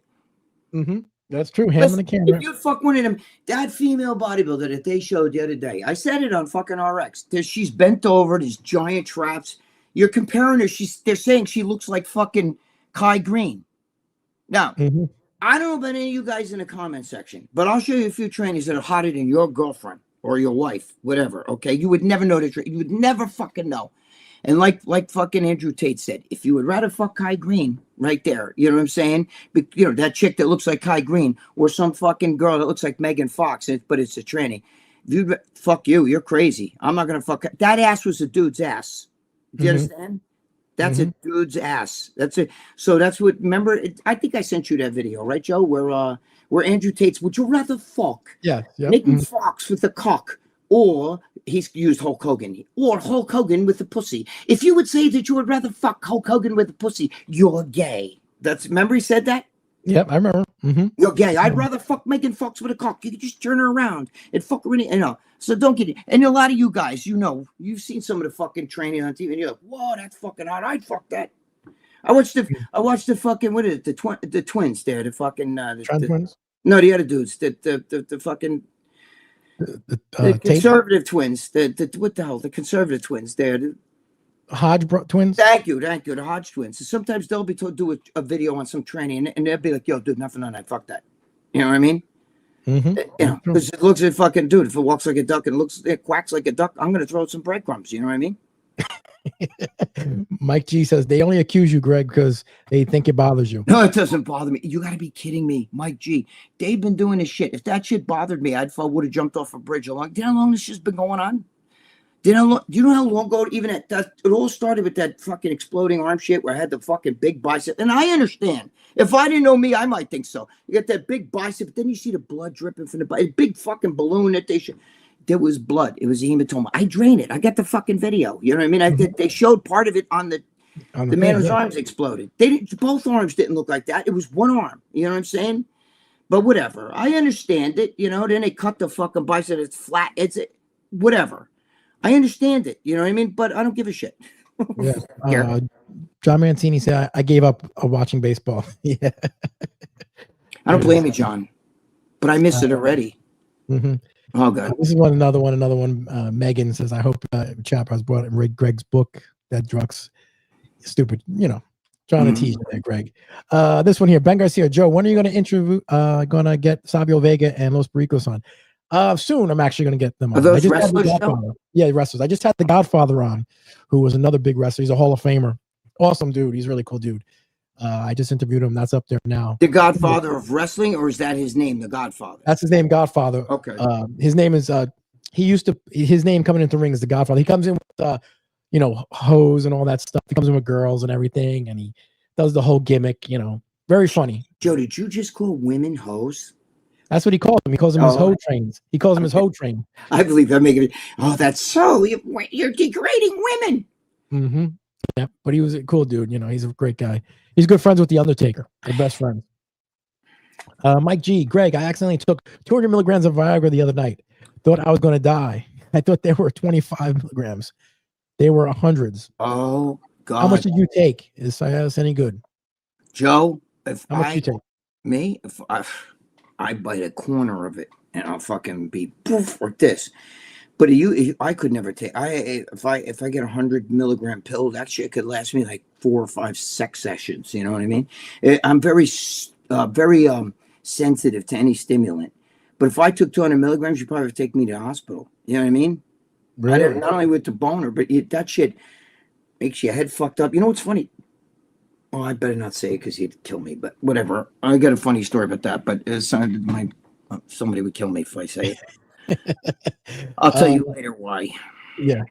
That's true. Ham in a can. If you fuck one of them, that female bodybuilder that they showed the other day, I said it on fucking RX. She's bent over, there's giant traps. You're comparing her. They're saying she looks like fucking Kai Green. Now, I don't know about any of you guys in the comment section, but I'll show you a few trannies that are hotter than your girlfriend or your wife, whatever. Okay, you would never know you would never fucking know. And like fucking Andrew Tate said, if you would rather fuck Kai Green right there, you know what I'm saying? But, you know, that chick that looks like Kai Green or some fucking girl that looks like Megan Fox, but it's a tranny. Fuck you, you're crazy. I'm not going to fuck. That ass was a dude's ass. Do you understand? That's a dude's ass. That's it. So that's what, remember, I think I sent you that video, right, Joe? Where Andrew Tate's, would you rather fuck? Yeah. Making fox with a cock. Or he's used Hulk Hogan, or Hulk Hogan with a pussy. If you would say that you would rather fuck Hulk Hogan with a pussy, you're gay. Remember he said that? Yep, I remember. You're gay. I'd rather fuck making fox with a cock. You could just turn her around and fuck her in it. You know. So don't get it. And a lot of you guys, you know, you've seen some of the fucking training on TV, and you're like, whoa, that's fucking hot. I'd fuck that. I watched the fucking, what is it? The twins there, the fucking twins? No, the other dudes, the fucking. The conservative twins. What the hell? The conservative twins there. The Hodge twins? Thank you. The Hodge twins. So sometimes they'll be told to do a video on some training, and they'll be like, yo, dude, nothing on that. Fuck that. You know what I mean? You know, because it looks at fucking dude. If it walks like a duck and it quacks like a duck, I'm going to throw some breadcrumbs. You know what I mean? Mike G says they only accuse you, Greg, because they think it bothers you. No, it doesn't bother me. You got to be kidding me, Mike G. They've been doing this shit. If that shit bothered me, I would have jumped off a bridge along. Do you know how long this shit's been going on? Do you know how long ago even it all started with that fucking exploding arm shit where I had the fucking big bicep? And I understand. If I didn't know me, I might think so. You got that big bicep, but then you see the blood dripping from the big fucking balloon that they should. There was blood. It was a hematoma. I drained it. I got the fucking video. You know what I mean? They showed part of it on the man whose arms exploded. Both arms didn't look like that. It was one arm. You know what I'm saying? But whatever. I understand it. You know, then they cut the fucking bicep. It's flat. Whatever. I understand it. You know what I mean? But I don't give a shit. Yeah. John Mancini said, I gave up watching baseball. Yeah. I don't blame you, John. But I missed it already. Oh God! This is another one. Megan says, "I hope Chap has brought Greg's book. That drugs, stupid. You know, trying to tease you there, Greg." This one here, Ben Garcia, Joe. When are you going to interview? Going to get Savio Vega and Los Pericos on? Soon. I'm actually going to get them on. Are those wrestlers? Yeah, wrestlers. I just had the Godfather on, who was another big wrestler. He's a Hall of Famer. Awesome dude. He's a really cool dude. I just interviewed him. That's up there now. The Godfather of wrestling, or is that his name, the Godfather? That's his name, Godfather. Okay. His name is his name coming into the ring is the Godfather. He comes in with hoes and all that stuff. He comes in with girls and everything, and he does the whole gimmick. You know, very funny. Joe, did you just call women hoes? That's what he calls them. He calls them his hoe trains. He calls them his hoe train. I believe I'm making it. Oh, that's so you're degrading women. Yeah, but he was a cool dude. You know, he's a great guy. He's good friends with The Undertaker. They're best friends. Mike G. Greg, I accidentally took 200 milligrams of Viagra the other night. Thought I was going to die. I thought they were 25 milligrams. They were hundreds. Oh, God. How much did you take? Is this any good? Joe, how much you take? Me, if I bite a corner of it and I'll fucking be poof like this. But I could never take. If I get 100 milligram pill, that shit could last me like 4 or 5 sex sessions. You know what I mean? I'm very sensitive to any stimulant. But if I took 200 milligrams, you'd probably take me to the hospital. You know what I mean? Really? Not only with the boner, but that shit makes your head fucked up. You know what's funny? Oh, I better not say it because he'd kill me. But whatever. I got a funny story about that. But somebody would kill me if I say it. I'll tell you later why. Yeah.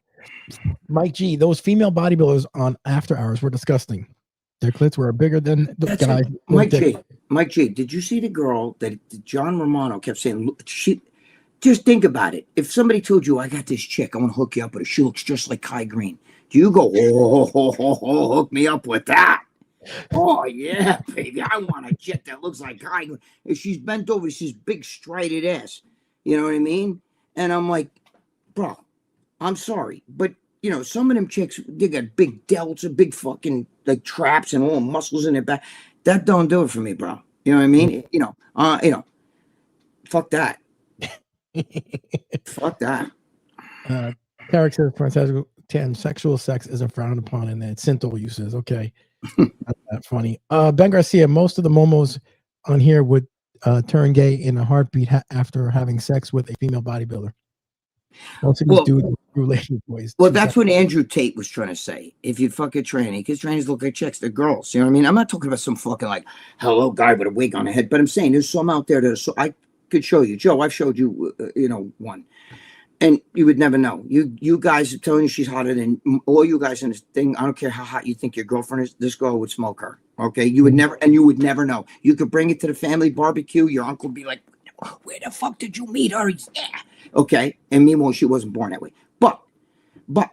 Mike G, those female bodybuilders on After Hours were disgusting. Their clits were bigger than the guys. Mike G, did you see the girl that John Romano kept saying? She, just think about it. If somebody told you, I got this chick, I want to hook you up with her, she looks just like Kai Green. Do you go, hook me up with that? Oh, yeah, baby. I want a chick that looks like Kai Green. If she's bent over, she's big, striated ass. You know what I mean? And I'm like, bro, I'm sorry, but you know, some of them chicks, they got big delts and big fucking like traps and all muscles in their back. That don't do it for me, bro. You know what I mean? You know, fuck that. Fuck that. Tarek says transsexual sex isn't frowned upon in that Synthol uses. Okay. That's that funny. Ben Garcia, most of the momos on here would turn gay in a heartbeat after having sex with a female bodybuilder. Most of these dudes related boys. Well, that's what Andrew Tate was trying to say. If you fuck a tranny, because trannies look like chicks, they're girls. You know what I mean? I'm not talking about some fucking like hello guy with a wig on the head, but I'm saying there's some out there that are so I could show you. Joe, I've showed you, one. And you would never know. You guys are telling you she's hotter than all you guys in this thing. I don't care how hot you think your girlfriend is. This girl would smoke her. Okay, you would never know. You could bring it to the family barbecue. Your uncle would be like, "Where the fuck did you meet her?" Yeah. Okay, and meanwhile, she wasn't born that way. But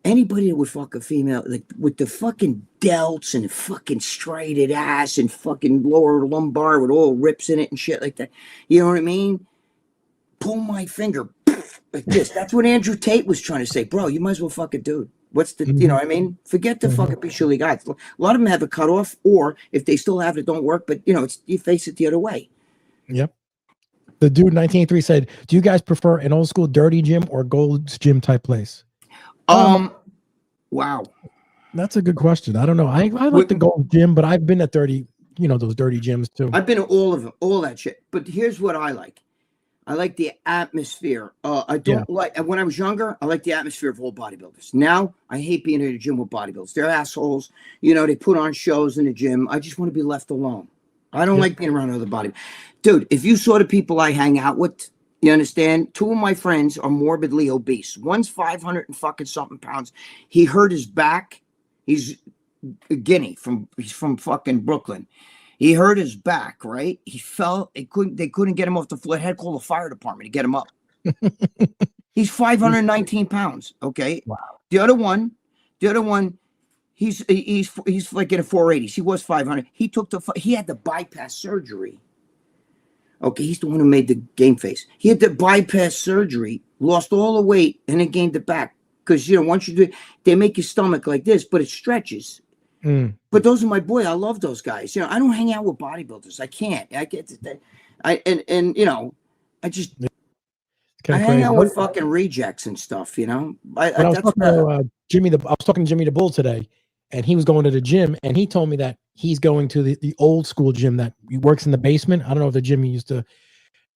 anybody that would fuck a female like with the fucking delts and fucking striated ass and fucking lower lumbar with all rips in it and shit like that, you know what I mean? Pull my finger like this. That's what Andrew Tate was trying to say, bro. You might as well fuck a dude. What's the, you know what I mean? Forget the fucking pichuli guys. A lot of them have it cut off, or if they still have it, don't work. But you know, it's you face it the other way. Yep. The dude 1983 said, "Do you guys prefer an old school dirty gym or Gold's Gym type place?" Wow, that's a good question. I don't know. I like the Gold's Gym, but I've been at those dirty gyms too. I've been to all of them, all that shit. But here's what I like. I like the atmosphere. I don't like, when I was younger, I liked the atmosphere of all bodybuilders. Now, I hate being in a gym with bodybuilders. They're assholes. You know, they put on shows in the gym. I just want to be left alone. I don't like being around other bodybuilders. Dude, if you saw the people I hang out with, you understand? Two of my friends are morbidly obese. One's 500 and fucking something pounds. He hurt his back. He's a Guinea he's from fucking Brooklyn. He hurt his back, right? He fell. They couldn't get him off the floor. They had to call the fire department to get him up. He's 519 pounds. Okay. Wow. The other one, he's like in a 480s. He was 500. He had the bypass surgery. Okay, he's the one who made the game face. He had the bypass surgery, lost all the weight, and then gained it back. Because once you do it, they make your stomach like this, but it stretches. But those are my boy. I love those guys. I don't hang out with bodybuilders. I can't. I get I hang out with fucking rejects and stuff. I was talking to Jimmy the Bull today, and he was going to the gym, and he told me that he's going to the old school gym that he works in the basement. I don't know if the gym he used to,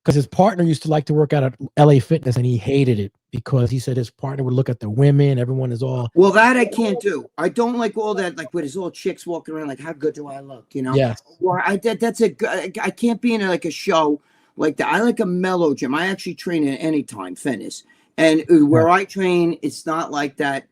because his partner used to like to work out at LA Fitness, and he hated it because he said his partner would look at the women. Everyone is all. Well, that I can't do. I don't like all that, like with his all chicks walking around, like how good do I look? Yes. Or I can't be in a show like that. I like a mellow gym. I actually train at Anytime Fitness, and where I train, it's not like that.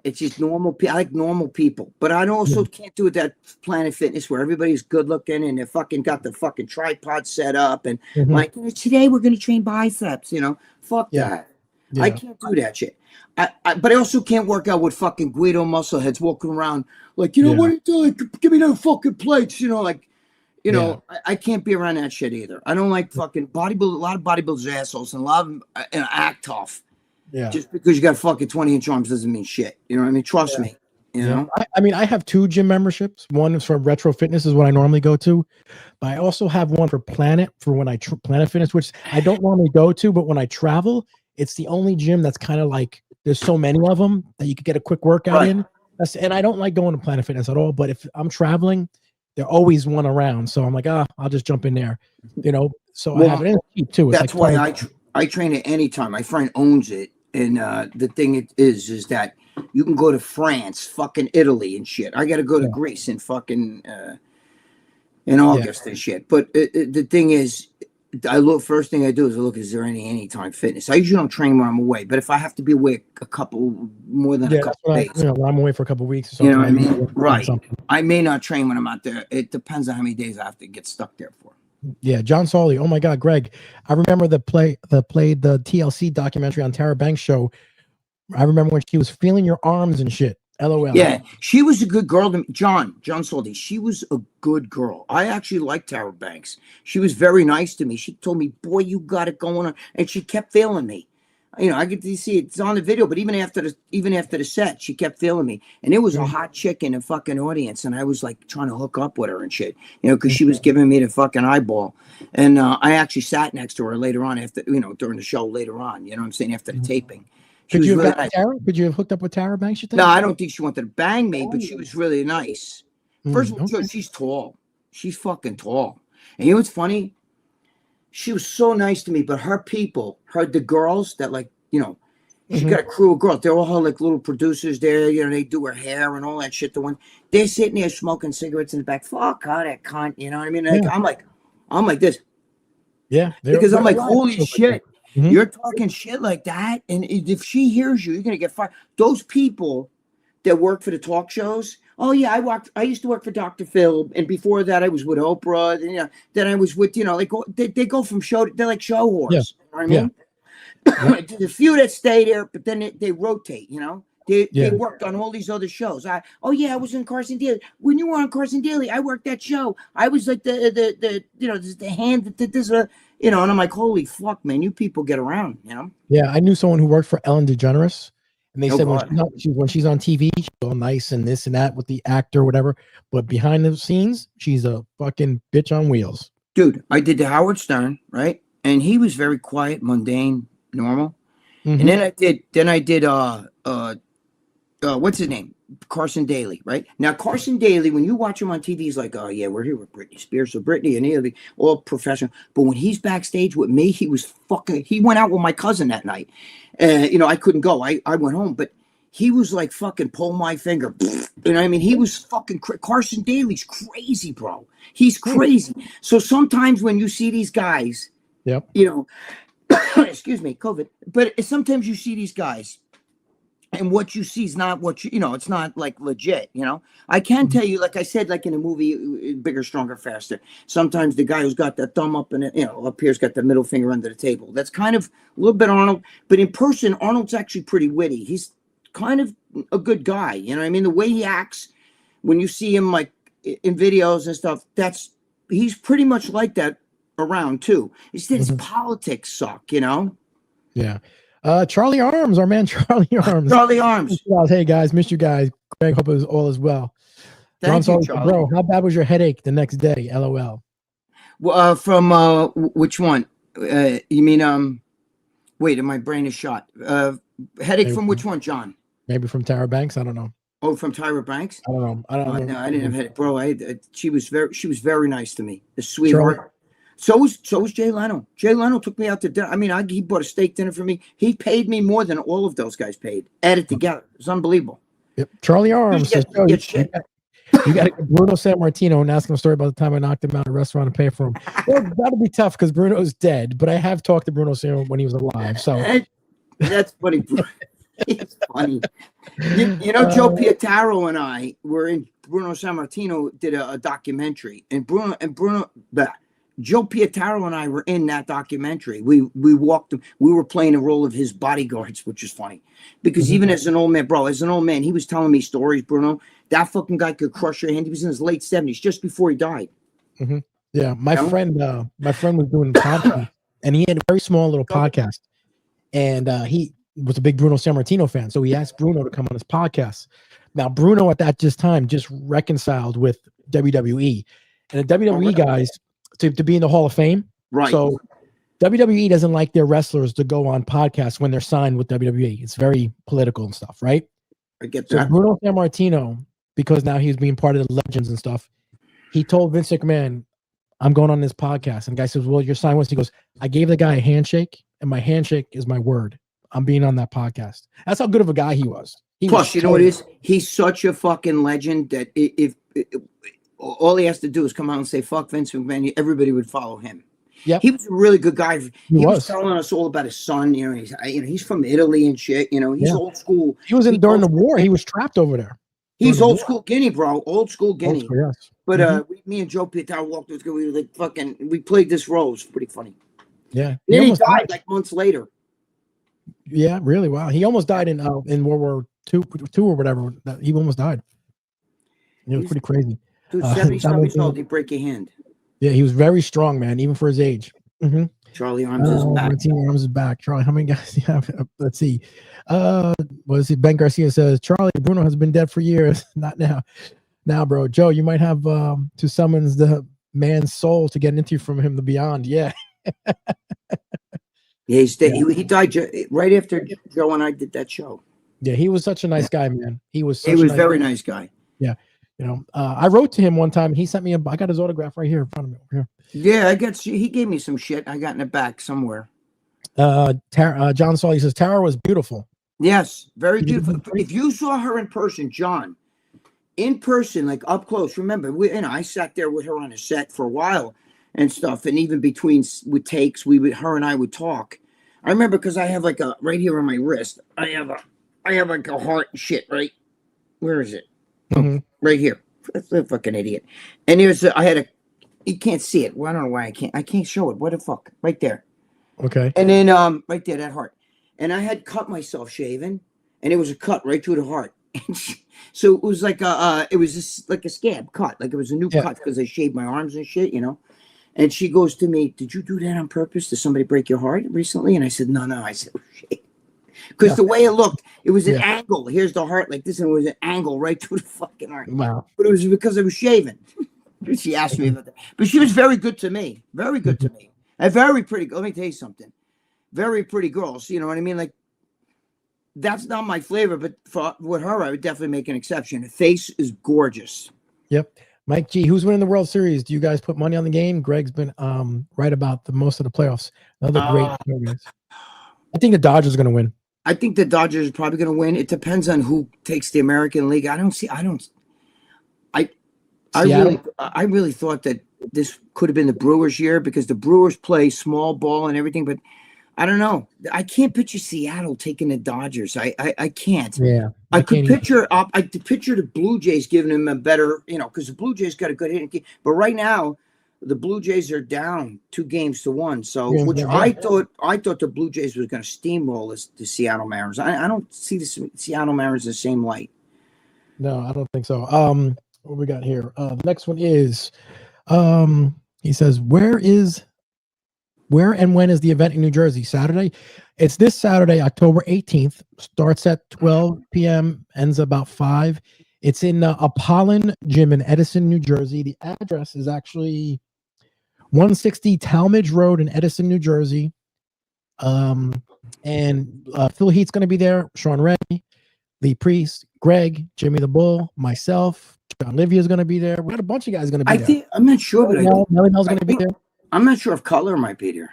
It's just normal people. I like normal people, but I also can't do it that Planet Fitness where everybody's good looking and they fucking got the fucking tripod set up and like today we're gonna train biceps. Fuck that. Yeah. I can't do that shit. But I also can't work out with fucking Guido muscleheads walking around like what are you doing? Give me those fucking plates. I can't be around that shit either. I don't like fucking bodybuilders. A lot of bodybuilders are assholes, and a lot of them act tough. Yeah. Just because you got fucking 20-inch arms doesn't mean shit. You know what I mean? Trust me. You know? I have 2 gym memberships. One is for Retro Fitness, is what I normally go to. But I also have one for Planet when I Planet Fitness, which I don't normally go to, but when I travel, it's the only gym that's kind of like there's so many of them that you could get a quick workout in. And I don't like going to Planet Fitness at all. But if I'm traveling, there's always one around. So I'm like, I'll just jump in there. So I have it cheap too. It's that's like why I train at Anytime. My friend owns it. And the thing is that you can go to France, fucking Italy and shit. I got to go to Greece in fucking in August and shit. But the thing is, I look, first thing I do is I look, is there any Anytime Fitness? I usually don't train when I'm away, but if I have to be away a couple more than a couple days, when I'm away for a couple of weeks or you something, know what I mean? Right. I may not train when I'm out there. It depends on how many days I have to get stuck there for. Yeah, John Solly. Oh my God, Greg. I remember the TLC documentary on Tara Banks' show. I remember when she was feeling your arms and shit. LOL. Yeah, she was a good girl to me. John Salty. She was a good girl. I actually liked Tara Banks. She was very nice to me. She told me, "Boy, you got it going on," and she kept failing me. You know, I get to see it's on the video, but even after the set, she kept feeling me. And it was a hot chick in the fucking audience, and I was like trying to hook up with her and shit, you know, because she was giving me the fucking eyeball. And I actually sat next to her later on after, you know, during the show later on. You know what I'm saying? After the taping. Could you have got Tara? Could you have hooked up with Tara Banks? You think? No, I don't think she wanted to bang me, but she was really nice. First of all, she's tall. She's fucking tall. And you know what's funny? She was so nice to me, but her people, the girls that, like, you know, she got a crew of girls. They're all like little producers there. You know, they do her hair and all that shit. They're sitting there smoking cigarettes in the back. Fuck out that cunt. You know what I mean? Like, I'm like this. Yeah. Because I'm like, holy shit. You're talking shit like that, and if she hears you, you're gonna get fired. Those people that work for the talk shows. Oh yeah, I used to work for Dr. Phil, and before that, I was with Oprah. And, you know, then I was with, you know, like they go from show. They're like show whores. Yeah. You know what I mean? There's a few that stay there, but then they rotate. You know, they worked on all these other shows. I was in Carson Daly. When you were on Carson Daly, I worked that show. I was like the you know, the hand that did this. You know, and I'm like, holy fuck, man, you people get around, you know? Yeah, I knew someone who worked for Ellen DeGeneres, and they said when she's on TV, she's all nice and this and that with the actor or whatever, but behind the scenes, she's a fucking bitch on wheels. Dude, I did the Howard Stern, right? And he was very quiet, mundane, normal. And then I did what's his name? Carson Daly, right? Now, Carson Daly, when you watch him on TV, he's like, oh, yeah, we're here with Britney Spears. So Britney and he'll be all professional. But when he's backstage with me, he went out with my cousin that night. You know, I couldn't go. I went home, but he was like fucking pull my finger. You know what I mean? He was fucking Carson Daly's crazy, bro. He's crazy. So sometimes when you see these guys, you know, excuse me, COVID, but sometimes you see these guys, and what you see is not what you know, it's not like legit, you know. I can tell you, like I said, like in a movie, Bigger, Stronger, Faster, sometimes the guy who's got that thumb up and, you know, up here's got the middle finger under the table. That's kind of a little bit Arnold, but in person, Arnold's actually pretty witty. He's kind of a good guy, you know what I mean? The way he acts, when you see him like in videos and stuff, he's pretty much like that around too. It's that his politics suck, you know? Yeah. Charlie Arms, our man Charlie Arms. Charlie Arms. Hey guys, miss you guys. Greg, hope it was all is well. Thank you, Charlie. Bro, how bad was your headache the next day? LOL. Well, from which one? You mean wait, my brain is shot. Headache from which one, John? Maybe from Tara Banks. I don't know. Oh, from Tyra Banks? I don't know. No, I didn't have headache, bro. She was very nice to me. A sweetheart. So was Jay Leno. Jay Leno took me out to dinner. I mean, he bought a steak dinner for me. He paid me more than all of those guys paid. Added together. It was unbelievable. Yep. Charlie Arms says, you got to get Bruno Sammartino and ask him a story about the time I knocked him out of a restaurant and pay for him. Well, that'll be tough because Bruno's dead, but I have talked to Bruno Sammartino when he was alive. So that's funny. It's funny. You know, Joe Pietaro and I were in. Bruno Sammartino did a documentary, and Joe Pietaro and I were in that documentary. We walked him. We were playing a role of his bodyguards, which is funny because even as an old man, he was telling me stories. Bruno, that fucking guy could crush your hand. He was in his late 70s, just before he died. Yeah, my friend was doing a podcast, and he had a very small little podcast, and he was a big Bruno Sammartino fan. So he asked Bruno to come on his podcast. Now, Bruno at that time just reconciled with WWE, and the WWE guys to be in the Hall of Fame. Right. So WWE doesn't like their wrestlers to go on podcasts when they're signed with WWE. It's very political and stuff, right? I get that. So Bruno Sammartino, because now he's being part of the legends and stuff, he told Vince McMahon, I'm going on this podcast. And the guy says, well, you're signed once. He goes, I gave the guy a handshake, and my handshake is my word. I'm being on that podcast. That's how good of a guy he was. Plus, you know what it is? He's such a fucking legend that if all he has to do is come out and say, fuck Vince McMahon, everybody would follow him. Yep. He was a really good guy. He was telling us all about his son. He's from Italy and shit. He's old school. He was during the war. He was trapped over there. He's old school Guinea, bro. Old school Guinea. Old school, yes. But me and Joe Pietro walked with. We were like we played this role. It was pretty funny. Yeah. And then he died like months later. Yeah, really. Wow. He almost died in World War II or whatever. He almost died. It was pretty crazy. Dude, 77 years old, he break your hand. Yeah, he was very strong, man, even for his age. Charlie Arms is back. Arms is back. Charlie, how many guys do you have? Let's see. What is it? Ben Garcia says, Charlie, Bruno has been dead for years. Not now. Now, bro. Joe, you might have to summons the man's soul to get an interview from him, the beyond. Yeah. Yeah, he died right after Joe and I did that show. Yeah, he was such a nice guy, man. He was very nice guy. Yeah. I wrote to him one time. He sent me I got his autograph right here in front of me. Here. Yeah, he gave me some shit. I got in the back somewhere. John Saul, says Tara was beautiful. Yes, very beautiful. If you saw her in person, John, in person, like up close, remember, I sat there with her on a set for a while and stuff, and even between with takes, her and I would talk. I remember because I have like right here on my wrist, I have like a heart and shit, right? Where is it? Right here. That's a fucking idiot. And you can't see it. Well, I don't know why I can't show it. What the fuck? Right there. Okay. And then right there, that heart. And I had cut myself shaving, and it was a cut right through the heart. So it was like it was just like a scab cut, like it was a new cut because I shaved my arms and shit, And she goes to me, "Did you do that on purpose? Did somebody break your heart recently?" And I said, "No." I said, "Oh shit." Because the way it looked, it was an angle. Here's the heart like this, and it was an angle right through the fucking heart. Wow. But it was because I was shaving. She asked me about that. But she was very good to me. Very good to me. A very pretty, let me tell you something. Very pretty girls, you know what I mean? Like, that's not my flavor, but with her, I would definitely make an exception. The face is gorgeous. Yep. Mike G, who's winning the World Series? Do you guys put money on the game? Gregg's been right about most of the playoffs. Another great I think the Dodgers are going to win. I think the Dodgers are probably going to win. It depends on who takes the American League. I really thought that this could have been the Brewers' year because the Brewers play small ball and everything, but I don't know. I can't picture Seattle taking the Dodgers. I can't. Yeah. I could picture the Blue Jays giving them a better, because the Blue Jays got a good hitting team. But right now, the Blue Jays are down 2-1. So, I thought the Blue Jays was going to steamroll the Seattle Mariners. I don't see the Seattle Mariners the same light. No, I don't think so. What we got here? The next one is, he says, where and when is the event in New Jersey? Saturday. It's this Saturday, October 18th. Starts at 12 p.m. Ends about 5. It's in Apollon Gym in Edison, New Jersey. The address is actually 160 Talmadge Road in Edison, New Jersey. And Phil Heath's going to be there. Sean Reddy, Lee Priest, Gregg, Jimmy the Bull, myself, John Livia is going to be there. We got a bunch of guys going to be there. I'm not sure, but Melly Mel's going to be there. I'm not sure if Cutler might be there.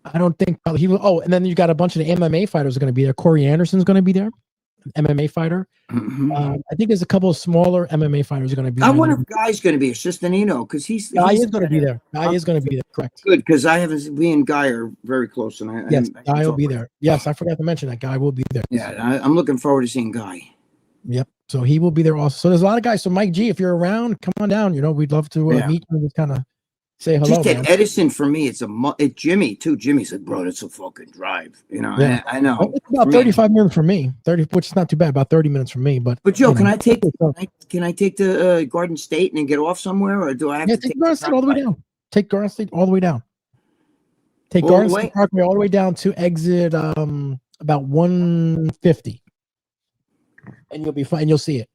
I don't think he will. Oh, and then you got a bunch of the MMA fighters are going to be there. Corey Anderson's going to be there, MMA fighter. I think there's a couple of smaller MMA fighters are going to be there. I wonder if Guy's going to be Sistanino because he's going to be there. Guy is going to be there. Correct. Good, because me and Guy are very close, and yes, Guy will be there. Yes, I forgot to mention that Guy will be there. Yeah, I'm looking forward to seeing Guy. Yep. So he will be there also. So there's a lot of guys. So Mike G, if you're around, come on down. We'd love to meet you and kind of say hello. Just at Edison for me, it's Jimmy too. Jimmy's like, bro, that's a fucking drive. Yeah. I know. It's about 35 minutes from me. 30, which is not too bad. About 30 minutes from me. But Joe, can I take the Garden State and then get off somewhere, or do I have to take Garden State all the way down? Take Garden State all the way down. Take Garden State Parkway all the way down to exit about 150. And you'll be fine. You'll see it.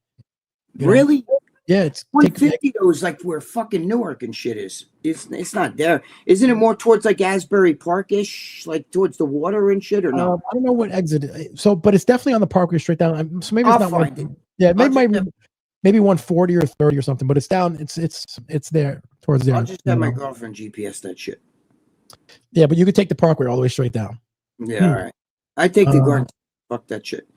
Really? Yeah, it's 150 though is like where fucking Newark and shit is. It's not there. Isn't it more towards like Asbury Park-ish, like towards the water and shit, or no? I don't know what exit. So, but it's definitely on the Parkway straight down. So maybe it's not one. Yeah, maybe 140 or 30 or something. But it's down. It's there towards there. I'll just have my girlfriend GPS that shit. Yeah, but you could take the Parkway all the way straight down. Yeah, all right. I take the Garden. Fuck that shit.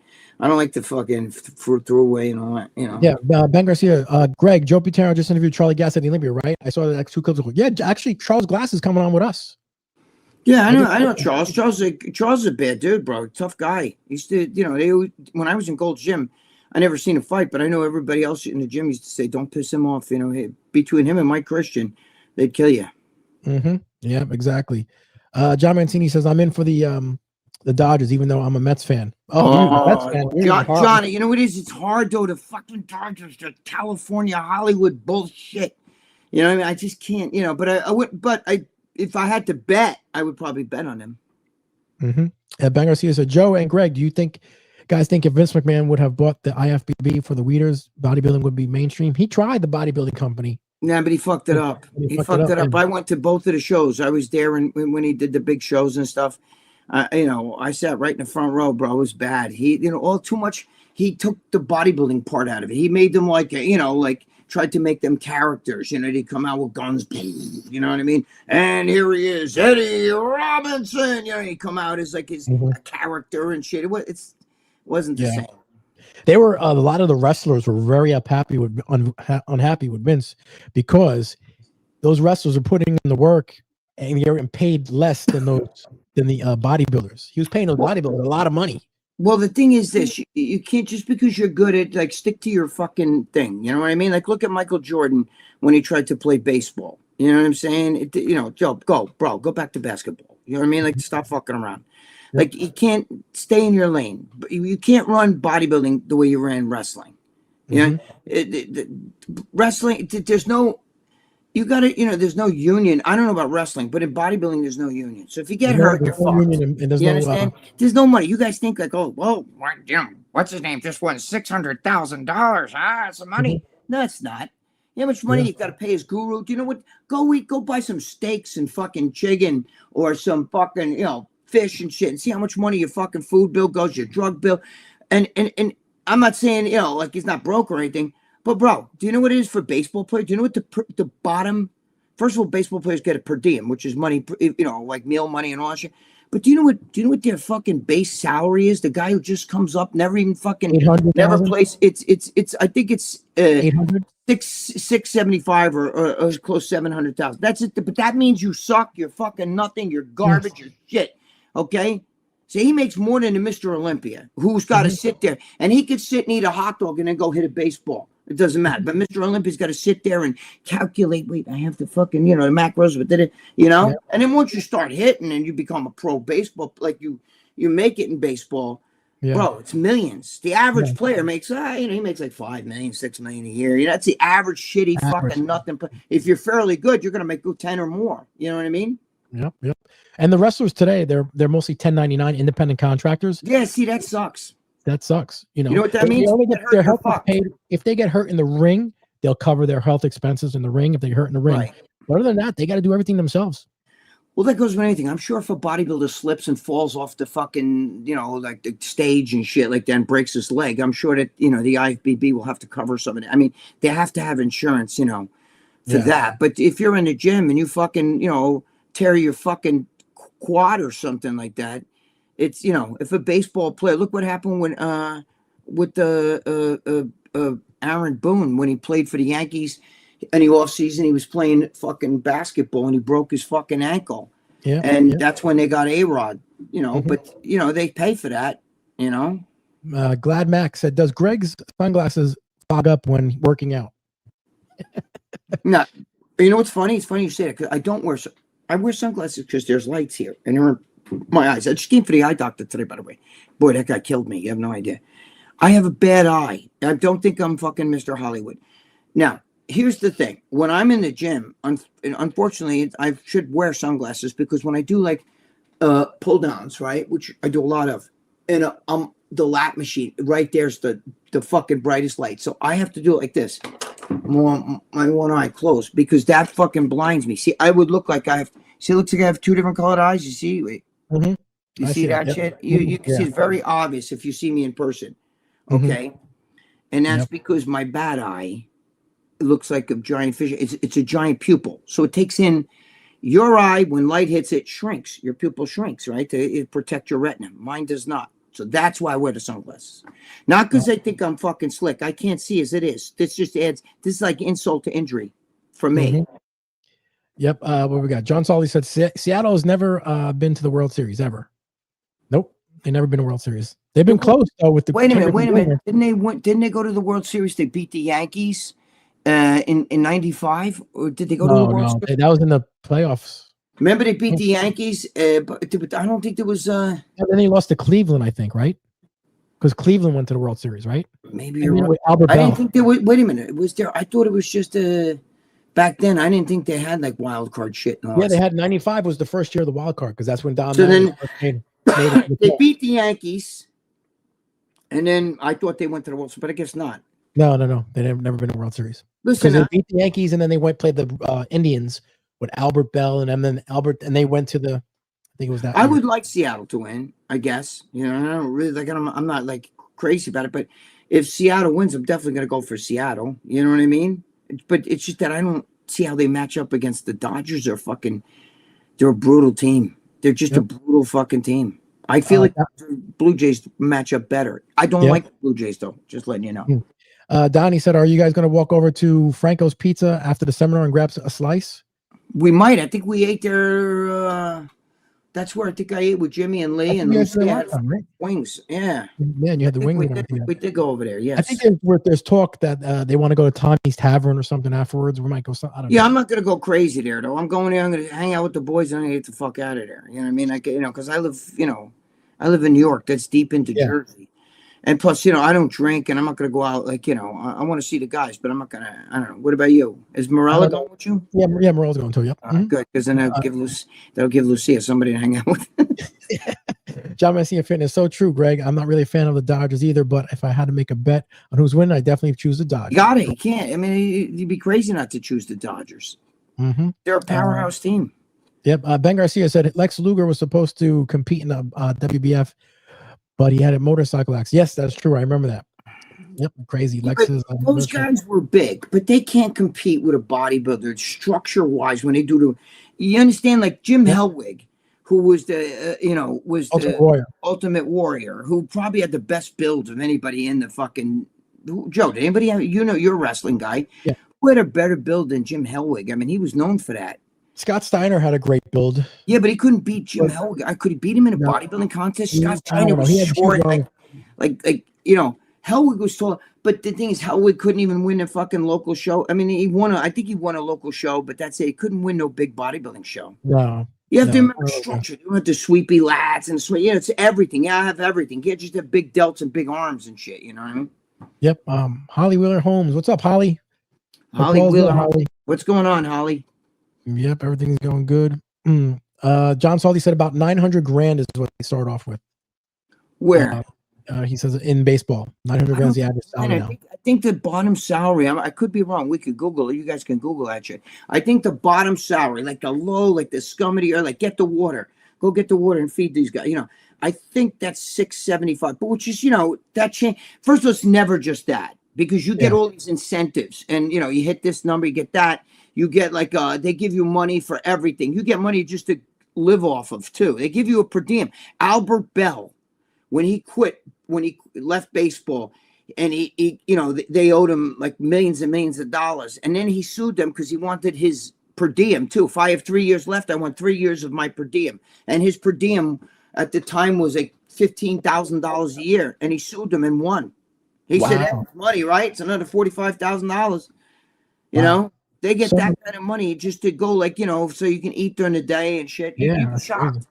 I don't like the fucking fruit throwaway and all that, you know. Yeah, Ben Garcia, Greg, Joe Pitero just interviewed Charlie Gass at the Olympia, right? I saw that like 2 clips ago. Yeah, actually, Charles Glass is coming on with us. Yeah, I know Charles. Charles is a bad dude, bro. Tough guy. He used to, you know, when I was in Gold's Gym, I never seen a fight, but I know everybody else in the gym used to say, "Don't piss him off." You know, between him and Mike Christian, they'd kill you. Mm-hmm. Yeah, exactly. John Mancini says, "I'm in for the Dodgers, even though I'm a Mets fan." Oh, Mets fan. Johnny, you know what it is? It's hard though. The fucking Dodgers, the California Hollywood bullshit. You know what I mean? I just can't. You know, but I would. But if I had to bet, I would probably bet on him. Mm-hmm. Ben Garcia said, "Joe and Greg, do you guys think if Vince McMahon would have bought the IFBB for the Weeders, bodybuilding would be mainstream?" He tried the bodybuilding company. Nah, but he fucked it up. He fucked it up. I went to both of the shows. I was there when he did the big shows and stuff. You know, I sat right in the front row, bro. It was bad. He, you know, all too much. He took the bodybuilding part out of it. He made them like, you know, like tried to make them characters. You know, they come out with guns. You know what I mean? And here he is, Eddie Robinson. You know, he come out as like his character and shit. It wasn't the same. They were a lot of the wrestlers were very unhappy with Vince because those wrestlers are putting in the work and they're getting paid less than the bodybuilders. He was paying those bodybuilders a lot of money. Well, the thing is this: you can't just because you're good at like stick to your fucking thing. You know what I mean? Like look at Michael Jordan when he tried to play baseball. You know what I'm saying? You know, Joe, go back to basketball. You know what I mean? Like stop fucking around. Like you can't stay in your lane, but you can't run bodybuilding the way you ran wrestling. You know, wrestling. There's no. You got to, you know, there's no union. I don't know about wrestling, but in bodybuilding, there's no union. So if you get hurt, you're fucked. You understand? There's no money. You guys think like, oh, well, you know, what's his name just won $600,000. It's some money. No, it's not. You know how much money you got to pay his guru? Do you know what? Go buy some steaks and fucking chicken or some fucking, you know, fish and shit and see how much money your fucking food bill goes, your drug bill. And I'm not saying, you know, like he's not broke or anything. But bro, do you know what it is for baseball players? Do you know what the bottom? First of all, baseball players get a per diem, which is money, you know, like meal money and all that shit. But do you know what their fucking base salary is? The guy who just comes up, never even fucking never plays. It's I think it's 675 or close 700,000. That's it. But that means you suck. You're fucking nothing. You're garbage. You're shit. Okay. So he makes more than a Mr. Olympia, who's got to sit there and he could sit and eat a hot dog and then go hit a baseball. It doesn't matter. But Mr. Olympia's got to sit there and calculate. Wait, I have to fucking, you know, the macros, but did it, you know? Yeah. And then once you start hitting and you become a pro baseball, like you make it in baseball, bro, it's millions. The average player makes, you know, he makes like 5 million, 6 million a year. You know, that's the average shitty fucking nothing. If you're fairly good, you're going to make 10 or more. You know what I mean? Yep. And the wrestlers today, they're mostly 1099 independent contractors. Yeah, see, that sucks. That sucks. You know what that means? Their health is paid. If they get hurt in the ring, they'll cover their health expenses in the ring if they hurt in the ring. Right. But other than that, they got to do everything themselves. Well, that goes with anything. I'm sure if a bodybuilder slips and falls off the fucking, you know, like the stage and shit like that and breaks his leg, I'm sure that, you know, the IFBB will have to cover some of it. I mean, they have to have insurance, you know, for that. But if you're in the gym and you fucking, you know, tear your fucking quad or something like that, it's, you know, if a baseball player, look what happened when with the Aaron Boone when he played for the Yankees in the off season. He was playing fucking basketball and he broke his fucking ankle. That's when they got A-Rod, you know. But you know they pay for that, you know. Glad Max said, "Does Greg's sunglasses fog up when working out?" No, you know what's funny? It's funny you say it because I wear sunglasses because there's lights here and they're in my eyes. I just came for the eye doctor today, by the way. Boy, that guy killed me. You have no idea. I have a bad eye. I don't think I'm fucking Mr. Hollywood. Now, here's the thing. When I'm in the gym, unfortunately, I should wear sunglasses because when I do like pull downs, right, which I do a lot of, and the lat machine, right there's the fucking brightest light. So I have to do it like this. My one eye closed because that fucking blinds me. See, I would look like I have. See, it looks like I have 2 different colored eyes. You see? Wait. You see that shit? You can see it's very obvious if you see me in person. Okay. And that's because my bad eye looks like a giant fish. It's a giant pupil. So it takes in your eye when light hits it, shrinks. Your pupil shrinks, right? To protect your retina. Mine does not. So that's why I wear the sunglasses. Not because I think I'm fucking slick. I can't see as it is. This just adds, this is like insult to injury for me. Mm-hmm. Yep. What we got? John Solly said Seattle has never been to the World Series ever. Nope. They've never been to World Series. They've been close though with the. Wait a minute. Didn't they go to the World Series? They beat the Yankees in '95, or did they go to the World Series? That was in the playoffs. Remember they beat the Yankees, but I don't think there was. And then they lost to Cleveland, I think, right? Because Cleveland went to the World Series, right? Maybe you're right. I didn't think there was. Wait a minute, was there? I thought it was just back then. I didn't think they had like wild card shit. Yeah, they had '95 was the first year of the wild card because that's when Don. So then they beat the Yankees, and then I thought they went to the World Series, but I guess not. No. They've never been to the World Series. Listen, they beat the Yankees, and then they played the Indians with Albert Bell, and they went to the. I think it was that. I would like Seattle to win. I guess I don't really like. I'm not like crazy about it, but if Seattle wins, I'm definitely gonna go for Seattle. You know what I mean? But it's just that I don't see how they match up against the Dodgers. They're a brutal team. They're just a brutal fucking team. I feel like Blue Jays match up better. I don't like the Blue Jays though. Just letting you know. Donnie said, "Are you guys going to walk over to Franco's Pizza after the seminar and grab a slice?" We might. I think we ate there. That's where I think I ate with Jimmy and Lee, and we had wings. Yeah, man, you had the wings. We did go over there. Yes, I think there's talk that they want to go to Tommy's Tavern or something afterwards. We might go. I don't know. I'm not gonna go crazy there though. I'm going there. I'm gonna hang out with the boys, and I'm gonna get the fuck out of there. You know what I mean? Because I live in New York. That's deep into Jersey. And plus, I don't drink, and I'm not going to go out I want to see the guys, but I'm not going to. I don't know. What about you? Is Morella going with you? Yeah, Morella's going too. Yep. Good, because then that'll give Lucia somebody to hang out with. John Messier Fitness, so true, Greg. I'm not really a fan of the Dodgers either, but if I had to make a bet on who's winning, I definitely choose the Dodgers. You got it. You can't. I mean, you'd be crazy not to choose the Dodgers. Mm-hmm. They're a powerhouse team. Yep. Ben Garcia said Lex Luger was supposed to compete in the WBF. But he had a motorcycle accident. Yes, that's true. I remember that. Yep, crazy. Those guys were big, but they can't compete with a bodybuilder structure-wise when they do you understand? Like Jim Hellwig, who was the Ultimate Warrior, who probably had the best build of anybody in the fucking. Joe, did anybody have? You're a wrestling guy. Yeah. Who had a better build than Jim Hellwig? I mean, he was known for that. Scott Steiner had a great build. Yeah, but he couldn't beat Jim Hellwig. Could he beat him in a bodybuilding contest? Scott Steiner was short. Hellwig was tall. But the thing is, Hellwig couldn't even win a fucking local show. I mean, I think he won a local show, but that's it. He couldn't win no big bodybuilding show. No. You have to remember structure. You want the sweepy lats and it's everything. Yeah, I have everything. You can't just have big delts and big arms and shit. You know what I mean? Yep. Holly Wheeler Holmes. What's up, Holly? Holly Wheeler. Holly. What's going on, Holly? Yep, everything's going good. John Salty said about 900 grand is what they start off with. Where? He says in baseball, 900 grand is the average salary now. I think the bottom salary, I could be wrong. We could Google it. You guys can Google that shit. I think the bottom salary, like the low, like the scum of the earth, like get the water. Go get the water and feed these guys. I think that's 675, but which is, that change. First of all, it's never just that because you get all these incentives and, you hit this number, you get that. You get they give you money for everything. You get money just to live off of too. They give you a per diem. Albert Bell, when he left baseball, and he they owed him like millions and millions of dollars, and then he sued them because he wanted his per diem too. If I have 3 years left, I want 3 years of my per diem, and his per diem at the time was like $15,000 a year, and he sued them and won. He said that's money, right? It's another $45,000. You know. They get that kind of money just to go so you can eat during the day and shit. You're shocked.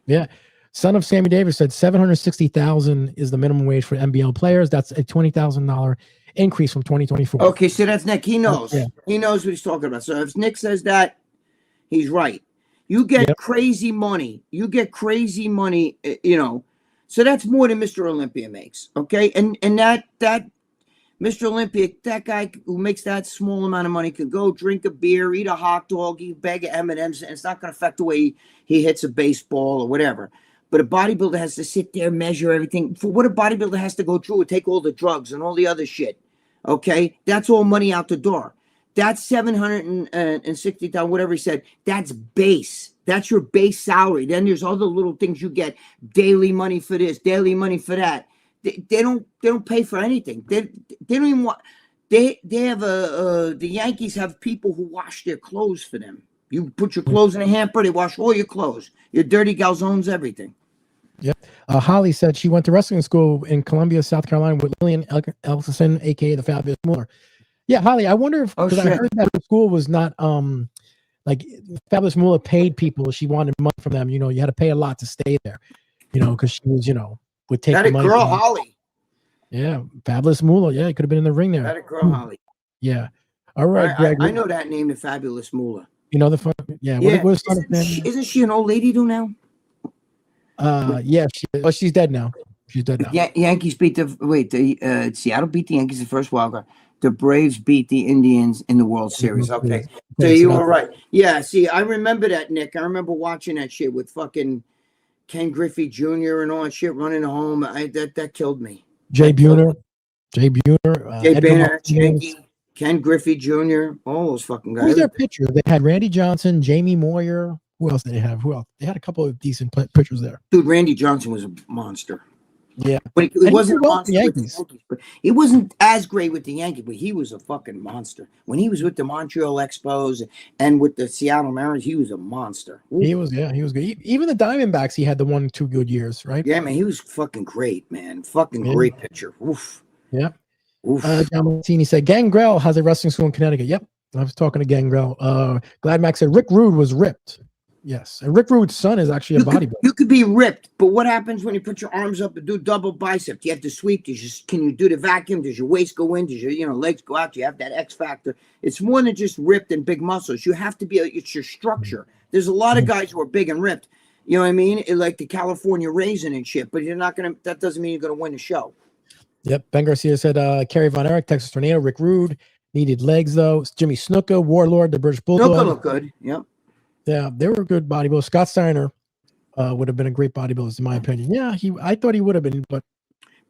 Yeah. Son of Sammy Davis said $760,000 is the minimum wage for NBL players. That's a $20,000 increase from 2024. Okay, so that's Nick. He knows. He knows what he's talking about. So if Nick says that, he's right. You get crazy money. So that's more than Mr. Olympia makes. Okay, and that Mr. Olympia, that guy who makes that small amount of money could go drink a beer, eat a hot dog, eat a bag of M&Ms, and it's not going to affect the way he hits a baseball or whatever. But a bodybuilder has to sit there, measure everything. For what a bodybuilder has to go through and take all the drugs and all the other shit, okay? That's all money out the door. That's $760,000, whatever he said. That's base. That's your base salary. Then there's other little things you get: daily money for this, daily money for that. They don't pay for anything. They don't even want. They have the Yankees have people who wash their clothes for them. You put your clothes in a hamper, they wash all your clothes. Your dirty calzones, everything. Yep. Holly said she went to wrestling school in Columbia, South Carolina, with Lillian Elson, aka the Fabulous Moolah. Yeah, Holly. I wonder if because I heard that the school was not like Fabulous Moolah paid people. She wanted money from them. You know, you had to pay a lot to stay there. You know, because she was, you know, would take that the money. Girl, Holly. Yeah, Fabulous Moolah. Yeah, it could have been in the ring there. That a girl, Holly. Yeah. All right, Greg. I know that name, the Fabulous Moolah. You know the fun. Yeah. What isn't she an old lady though now? Yeah. She's dead now. She's dead now. Yankees beat Seattle beat the Yankees the first wild card. The Braves beat the Indians in the World Series. Okay. So you were right. Yeah. See, I remember that, Nick. I remember watching that shit with fucking Ken Griffey Jr. and all that shit running home. That killed me. Jay Buhner, Jay Buhner, Ken Griffey Jr., all those fucking guys. Who's their pitcher? They had Randy Johnson, Jamie Moyer. Who else did they have? Who else? They had a couple of decent pitchers there. Dude, Randy Johnson was a monster. Yeah. But it wasn't a monster with the Yankees. But it wasn't as great with the Yankees, but he was a fucking monster. When he was with the Montreal Expos and with the Seattle Mariners, he was a monster. Ooh. He was good. Even the Diamondbacks, he had the 1-2 good years, right? Yeah, man, he was fucking great, man. Great pitcher. Oof. Yeah. Oof. John Martini said Gangrel has a wrestling school in Connecticut. Yep. I was talking to Gangrel. Glad Max said Rick Rude was ripped. Yes. And Rick Rude's son is actually a bodybuilder. You could be ripped, but what happens when you put your arms up and do double bicep? Do you have to sweep? Can you do the vacuum? Does your waist go in? Does your legs go out? Do you have that X factor? It's more than just ripped and big muscles. You have to be, it's your structure. There's a lot of guys who are big and ripped. You know what I mean? Like the California Raisin and shit, but that doesn't mean you're going to win the show. Yep. Ben Garcia said, Kerry Von Erich, Texas Tornado, Rick Rude, needed legs though. Jimmy Snuka, Warlord, the British Bulldog. Snuka looked good. Yep. Yeah, they were good bodybuilders. Scott Steiner would have been a great bodybuilder, in my opinion. Yeah, I thought he would have been, but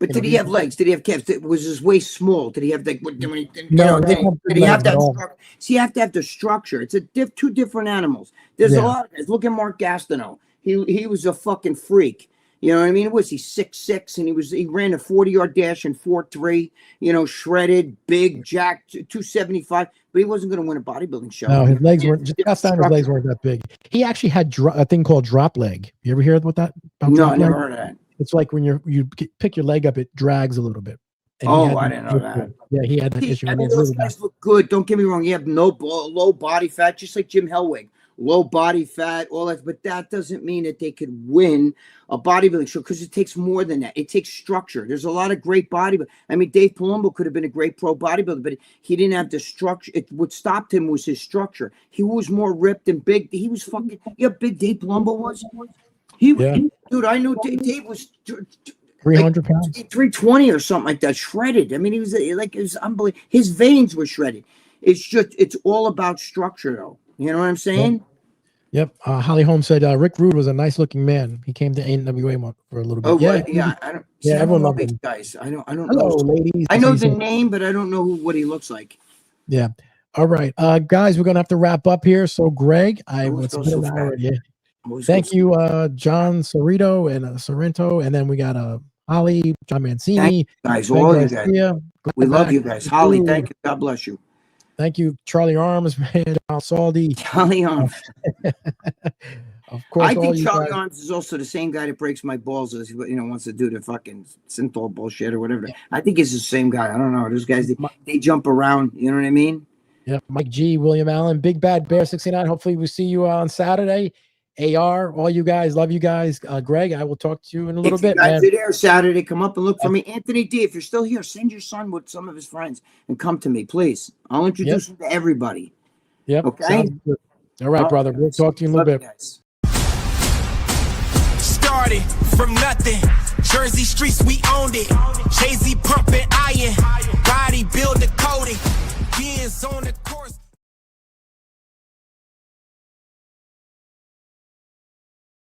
did he have legs? Did he have calves? Was his waist small? Did he have like? Did he have that structure? See, you have to have the structure. It's two different animals. There's a lot of guys. Look at Mark Gastineau. He was a fucking freak. You know what I mean? Was he 6'6", and he ran a 40-yard dash in 4.3. You know, shredded, big, jacked, 275. But he wasn't going to win a bodybuilding show. No, his legs weren't. His legs weren't that big. He actually had a thing called drop leg. You ever hear about that? No, I never heard of that. It's like when you pick your leg up, it drags a little bit. I didn't know that. Yeah, he had that issue. I mean, those guys look good. Don't get me wrong. You have low body fat, just like Jim Hellwig. Low body fat, all that, but that doesn't mean that they could win a bodybuilding show because it takes more than that. It takes structure. There's a lot of great bodybuilders. I mean, Dave Palumbo could have been a great pro bodybuilder, but he didn't have the structure. What stopped him was his structure. He was more ripped and big. He was fucking. You know how big Dave Palumbo was? Dude, I knew Dave was 300 pounds, 320 or something like that, shredded. I mean, it was unbelievable. His veins were shredded. It's all about structure, though. You know what I'm saying? Yep. Holly Holmes said Rick Rude was a nice looking man. He came to NWA for a little bit. Oh, yeah. Everyone loves these guys. I don't know. Ladies. I know the name, but I don't know what he looks like. Yeah. All right, guys, we're gonna have to wrap up here. So, Greg, thank you, John Cerrito and Sorrento, and then we got Holly, John Mancini. Thank you guys, all you guys. We love you guys. Holly, thank you. God bless you. Thank you, Charlie Arms, man, John Saldi. Charlie Arms. Of course, I think Charlie Arms is also the same guy that breaks my balls as wants to do the fucking synthol bullshit or whatever. Yeah. I think it's the same guy. I don't know. Those guys, they jump around. You know what I mean? Yeah. Mike G, William Allen, Big Bad Bear 69. Hopefully, we see you on Saturday. AR, all you guys, love you guys. Greg, I will talk to you in a little bit. If you guys are there Saturday, come up and look for me. Anthony D, if you're still here, send your son with some of his friends and come to me, please. I'll introduce him to everybody. Yep. Okay. All right, brother. We'll talk to you in a little bit. Guys. Started from nothing. Jersey streets, we owned it. Jay-Z pumping iron. Body builder coding. Years on the course.